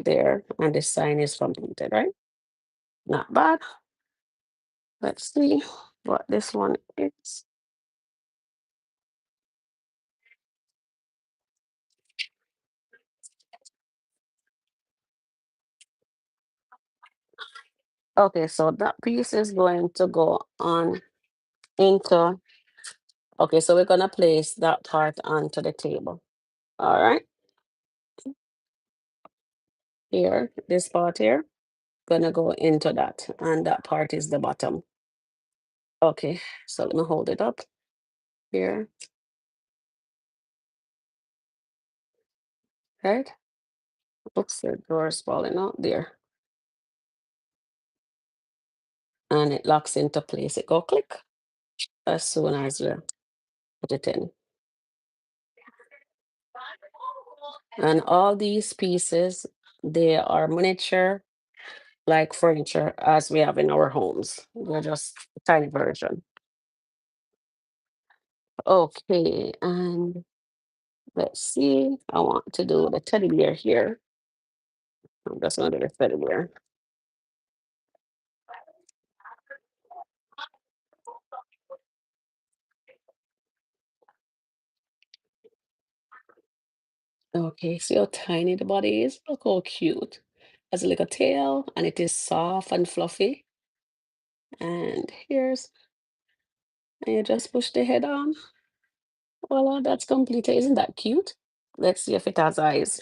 There, and the sign is completed, right? Not bad. Let's see what this one is. Okay, so that piece is going to go on into, okay, so we're gonna place that part onto the table. All right, here, this part here, gonna go into that, and that part is the bottom. Okay, so let me hold it up here, right? Oops, the drawer is falling out there. And it locks into place. It go click as soon as you put it in. And all these pieces, they are miniature like furniture as we have in our homes. They're just a tiny version. Okay, and let's see. I want to do the teddy bear here. I'm just gonna do the teddy bear. Okay, see how tiny the body is? Look how cute. Has a little tail and it is soft and fluffy. And here's, and you just push the head on. Voila, that's completed. Isn't that cute? Let's see if it has eyes.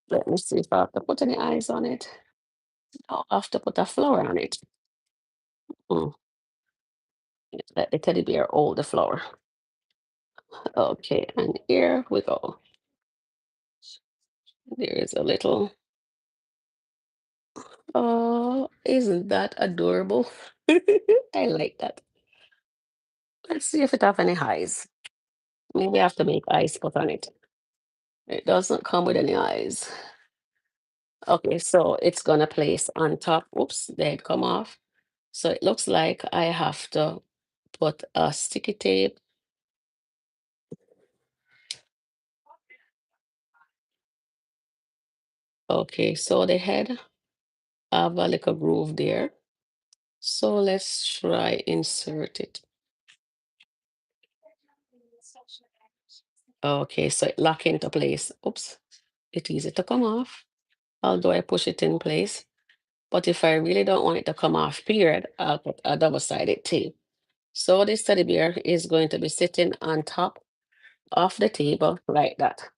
Let me see if I have to put any eyes on it. I'll have to put a flower on it. Mm, let the teddy bear hold the flower. Okay, and here we go. There is a little. Oh, isn't that adorable? I like that. Let's see if it have any eyes. Maybe I have to make eyes put on it. It doesn't come with any eyes. Okay, so it's gonna place on top. Oops, the head come off. So it looks like I have to put a sticky tape. Okay, so the head have a little groove there. So let's try insert it. Okay, so it lock into place. Oops, it's easy to come off, although I push it in place. But if I really don't want it to come off, period, I'll put a double-sided tape. So this teddy bear is going to be sitting on top of the table like that.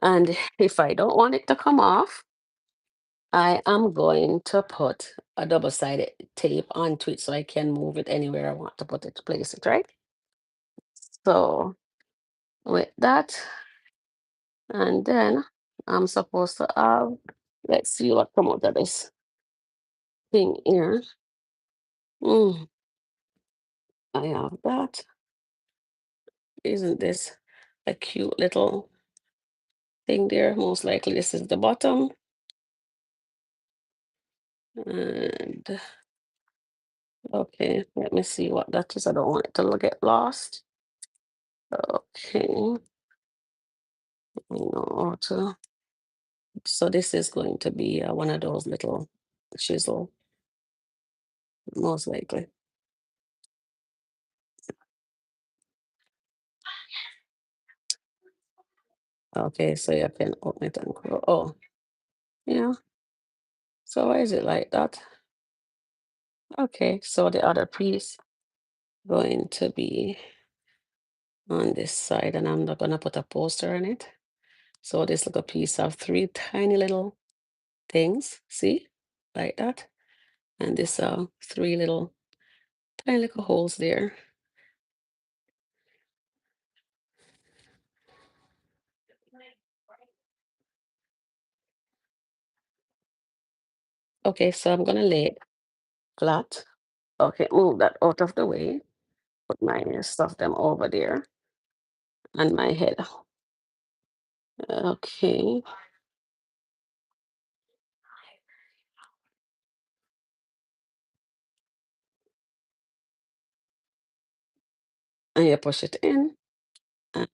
And if I don't want it to come off, I am going to put a double-sided tape onto it so I can move it anywhere I want to put it, place it, right? So with that, and then I'm supposed to have, let's see what come out of this thing here. Mm, I have that. Isn't this a cute little thing there? Most likely this is the bottom. And okay, let me see what that is. I don't want it to get lost. Okay, I know how to. So this is going to be one of those little chisel. most likely. Okay, so you can open it and close. Oh, yeah. So why is it like that? Okay, so the other piece going to be on this side, and I'm not gonna put a poster on it. So this little piece of three tiny little things, see, like that, and this three little tiny little holes there. Okay, so I'm gonna lay it flat. Okay, move that out of the way. Put my stuff them over there and my head. Okay, and you push it in, and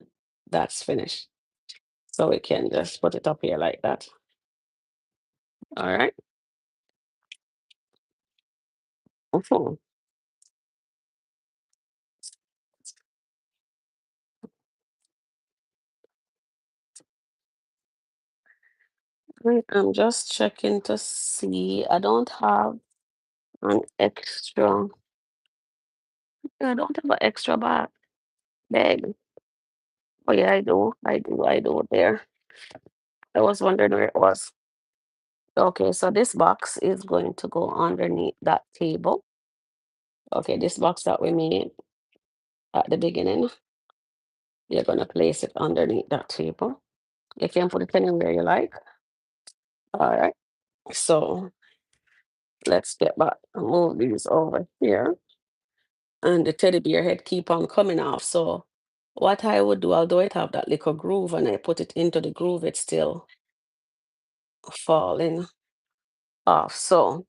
that's finished. So we can just put it up here like that. All right. Mhm. Right, I'm just checking to see. I don't have an extra. I don't have an extra bag. Oh yeah, I do. I do there. I was wondering where it was. Okay, so this box is going to go underneath that table. Okay, this box that we made at the beginning, you're gonna place it underneath that table. You can put it anywhere you like. All right. So let's get back and move these over here. And the teddy bear head keep on coming off. So what I would do, although it have that little groove and I put it into the groove, it's still falling off. So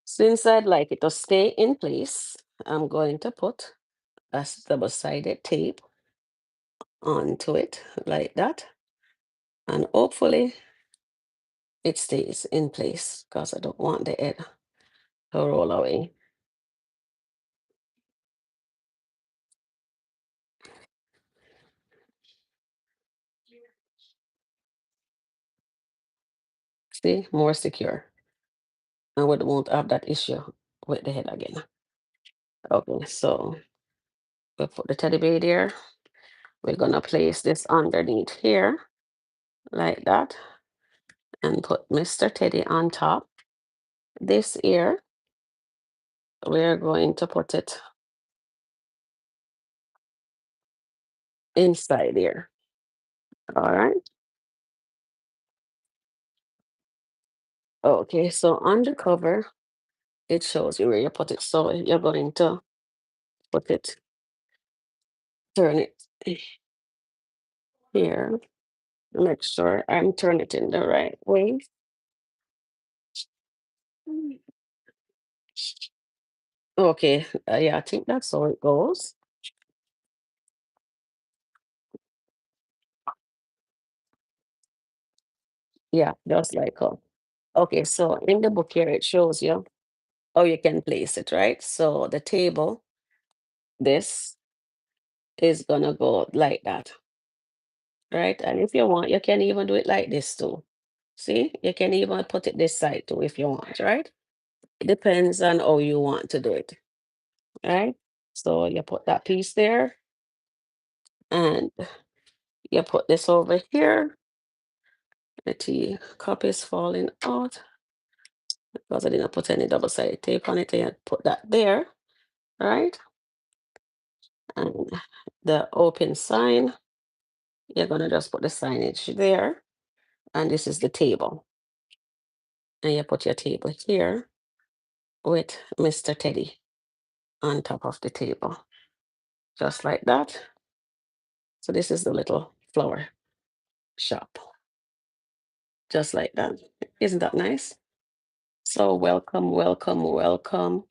since I'd like it to stay in place, I'm going to put a double-sided tape onto it like that. And hopefully it stays in place because I don't want the head to roll away. See, more secure. And we won't have that issue with the head again. Okay, so we put the teddy bear there. We're gonna place this underneath here like that and put Mr. Teddy on top. This ear, we're going to put it inside here. All right. Okay, so on the cover, it shows you where you put it. So you're going to put it, turn it here. Make sure I'm turning it in the right way. Okay, yeah, I think that's how it goes. Yeah, just like how. Okay, so in the book here, it shows you how you can place it, right? So the table, this is gonna go like that, right? And if you want, you can even do it like this too. See, you can even put it this side too if you want, right? It depends on how you want to do it, right? So you put that piece there and you put this over here. The tea cup is falling out because I didn't put any double-sided tape on it. And put that there, right? And the open sign, you're gonna just put the signage there. And this is the table. And you put your table here with Mr. Teddy on top of the table, just like that. So this is the little flower shop, just like that. Isn't that nice? So welcome, welcome, welcome.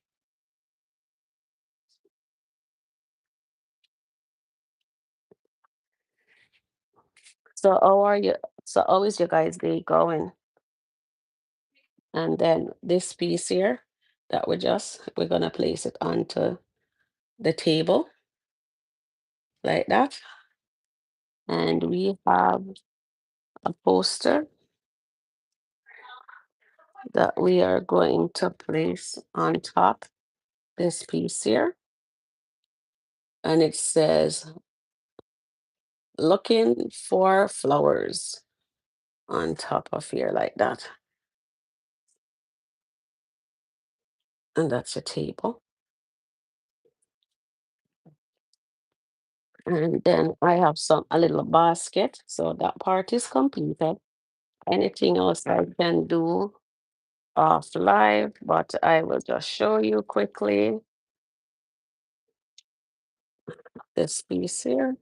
So how are you? So how is your guys' day going? And then this piece here, that we're gonna place it onto the table like that. And we have a poster that we are going to place on top this piece here. And it says, looking for flowers on top of here like that. And that's a table. And then I have a little basket. So that part is completed. Anything else I can do off live, but I will just show you quickly this piece here.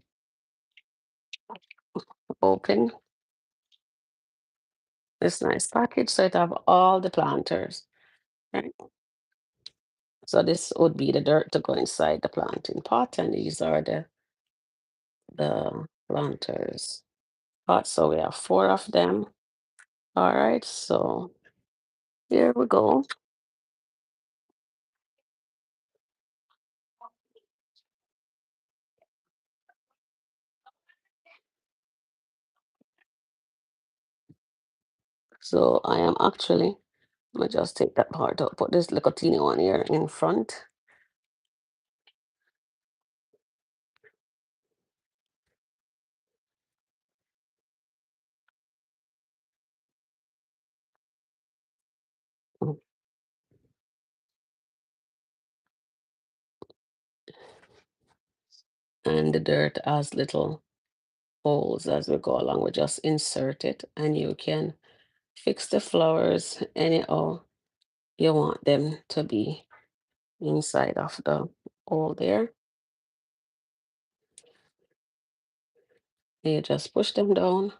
Open this nice package. So it have all the planters, right? So this would be the dirt to go inside the planting pot, and these are the planters pot. So we have four of them. All right, so here we go. So I am actually, let me just take that part out, put this little teeny one here in front. Mm. And the dirt has little holes as we go along. We just insert it, and you can fix the flowers anyhow you want them to be inside of the hole there. And you just push them down.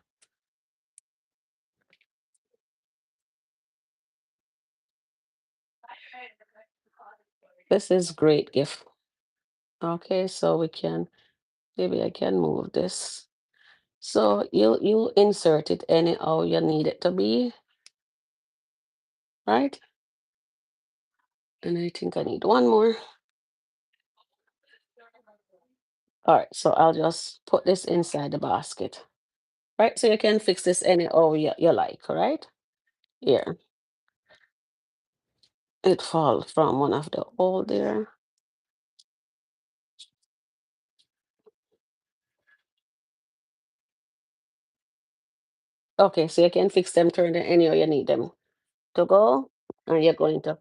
This is great gift. Okay, so we can, maybe I can move this. So you insert it anyhow you need it to be, right? And I think I need one more. All right, so I'll just put this inside the basket, right? So you can fix this anyhow you like, right? Here, it fall from one of the hole there. Okay, so you can fix them, turn them anyhow you need them to go. And you're going to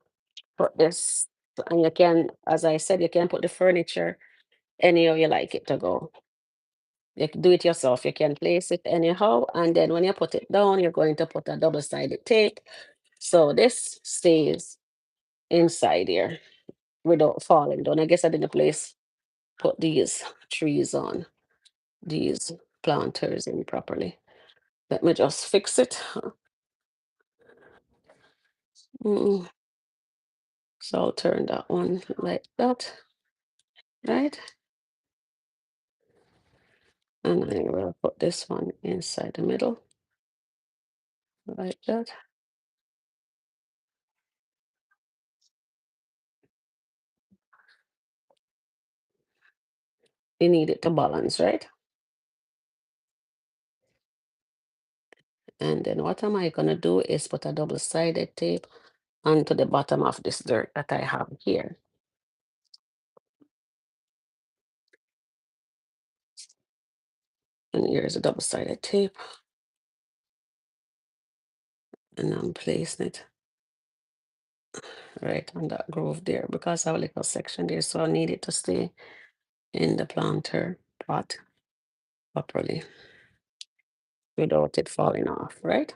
put this, and you can, as I said, you can put the furniture anyhow you like it to go. You can do it yourself. You can place it anyhow, and then when you put it down, you're going to put a double-sided tape. So this stays inside here without falling down. I guess I didn't put these trees on, these planters in properly. Let me just fix it. Mm, so I'll turn that one like that, right? And I will put this one inside the middle, like that. You need it to balance, right? And then what am I gonna do is put a double-sided tape onto the bottom of this dirt that I have here. And here's a double-sided tape, and I'm placing it right on that groove there because I have a little section there, so I need it to stay in the planter pot properly without it falling off, right?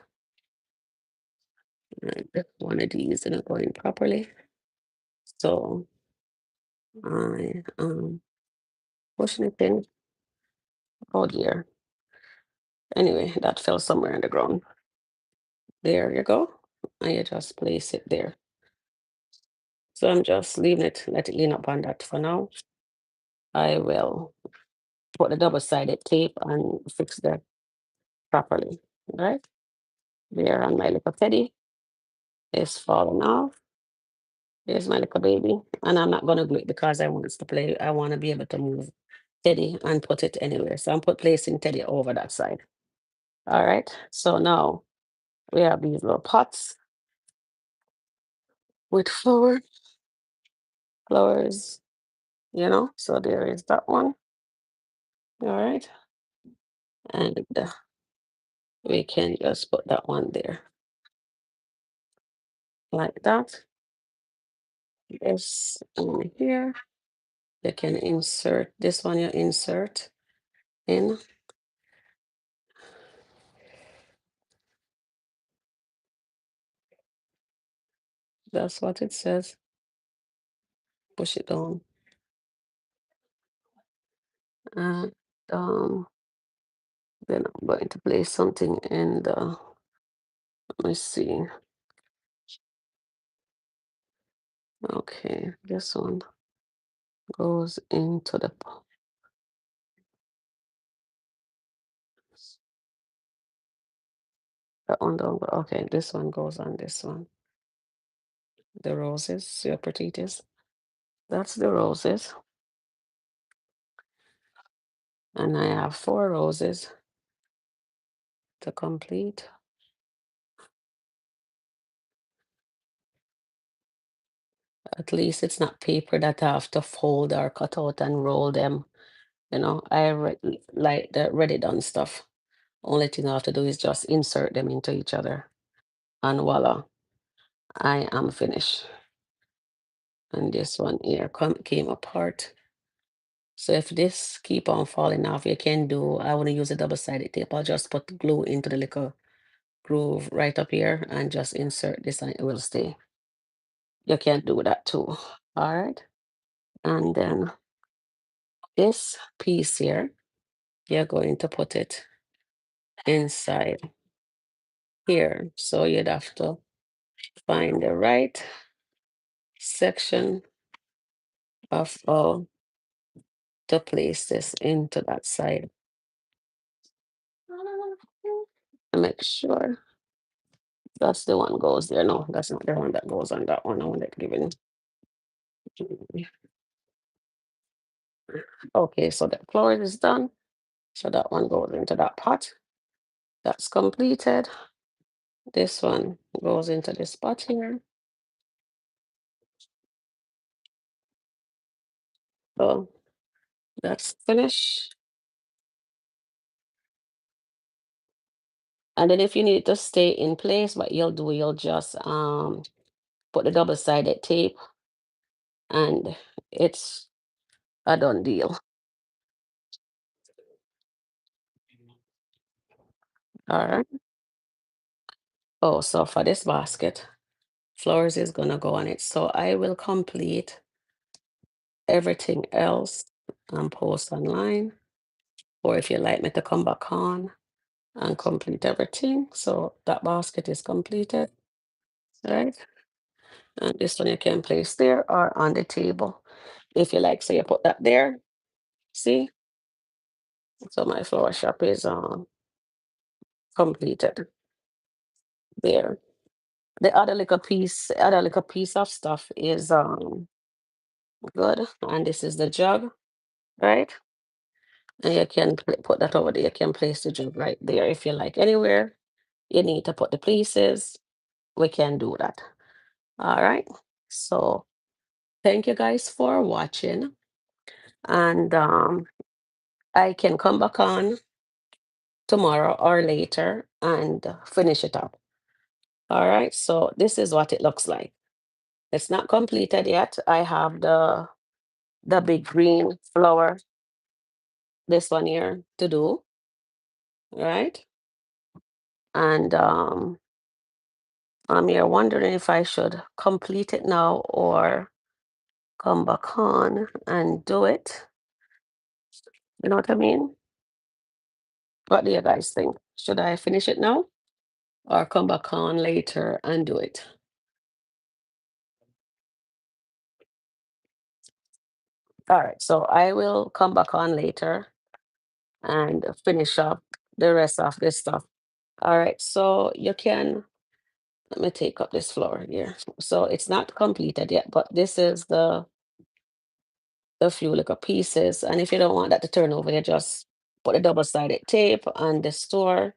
And one of these didn't go in properly. So I pushing it in. Oh dear. Anyway, that fell somewhere in the ground. There you go. And you just place it there. So I'm just leaving it, let it lean up on that for now. I will put the double-sided tape and fix that properly. Right? There on my little teddy is falling off. Here's my little baby. And I'm not gonna glue it because I want it to play. I want to be able to move Teddy and put it anywhere. So I'm placing Teddy over that side. All right. So now we have these little pots with flowers, So there is that one. All right. And we can just put that one there like that. This one here. You can insert this one, you insert in. That's what it says. Push it down. And then I'm going to place something in the, let me see. Okay, this one goes into the, that one don't go. Okay, this one goes on this one. The roses, see how pretty it is? That's the roses. And I have 4 roses to complete. At least it's not paper that I have to fold or cut out and roll them. I like the ready done stuff. Only thing I have to do is just insert them into each other. And voila, I am finished. And this one here came apart. So if this keep on falling off, you can do, I want to use a double-sided tape. I'll just put glue into the little groove right up here and just insert this and it will stay. You can do that too. All right. And then this piece here, you're going to put it inside here. So you'd have to find the right section of to place this into that side. And make sure that's the one goes there. No, that's not the one that goes on that one. I want it given. Okay, so the floor is done. So that one goes into that pot. That's completed. This one goes into this pot here. So that's finished. And then if you need it to stay in place, what you'll just put the double-sided tape and it's a done deal. All right. Oh, so for this basket, flowers is gonna go on it. So I will complete everything else and post online. Or if you like me to come back on and complete everything. So that basket is completed, right? And this one you can place there or on the table. If you like, so you put that there. See? So my flower shop is completed there. The other little piece of stuff is good. And this is the jug, right? And you can put that over there. You can place the jug right there if you like. Anywhere you need to put the pieces, we can do that. All right. So thank you guys for watching. And I can come back on tomorrow or later and finish it up. All right. So this is what it looks like. It's not completed yet. I have the big green flower, this one here to do, right? And I'm here wondering if I should complete it now or come back on and do it. You know what I mean? What do you guys think? Should I finish it now or come back on later and do it? All right, so I will come back on later and finish up the rest of this stuff. All right, so you can Let me take up this floor here. So it's not completed yet, but this is the few little pieces. And if you don't want that to turn over, you just put a double-sided tape, and the store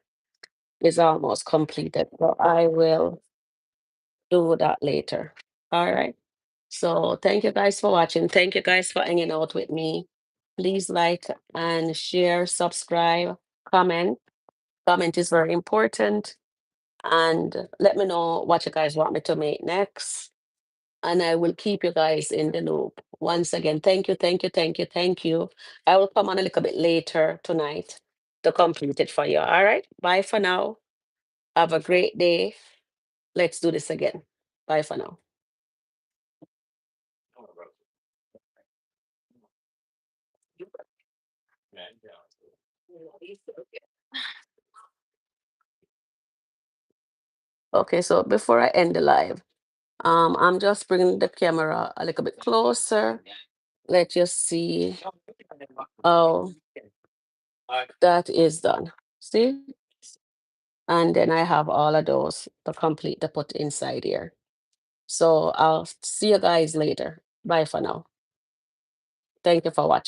is almost completed. So I will do that later. All right. So thank you guys for watching. Thank you guys for hanging out with me. Please like and share, subscribe, comment. Comment is very important. And let me know what you guys want me to make next. And I will keep you guys in the loop. Once again, thank you, thank you, thank you, thank you. I will come on a little bit later tonight to complete it for you. All right. Bye for now. Have a great day. Let's do this again. Bye for now. Okay, so before I end the live, I'm just bringing the camera a little bit closer. Let you see how that is done. See? And then I have all of those to complete the put inside here. So I'll see you guys later. Bye for now. Thank you for watching.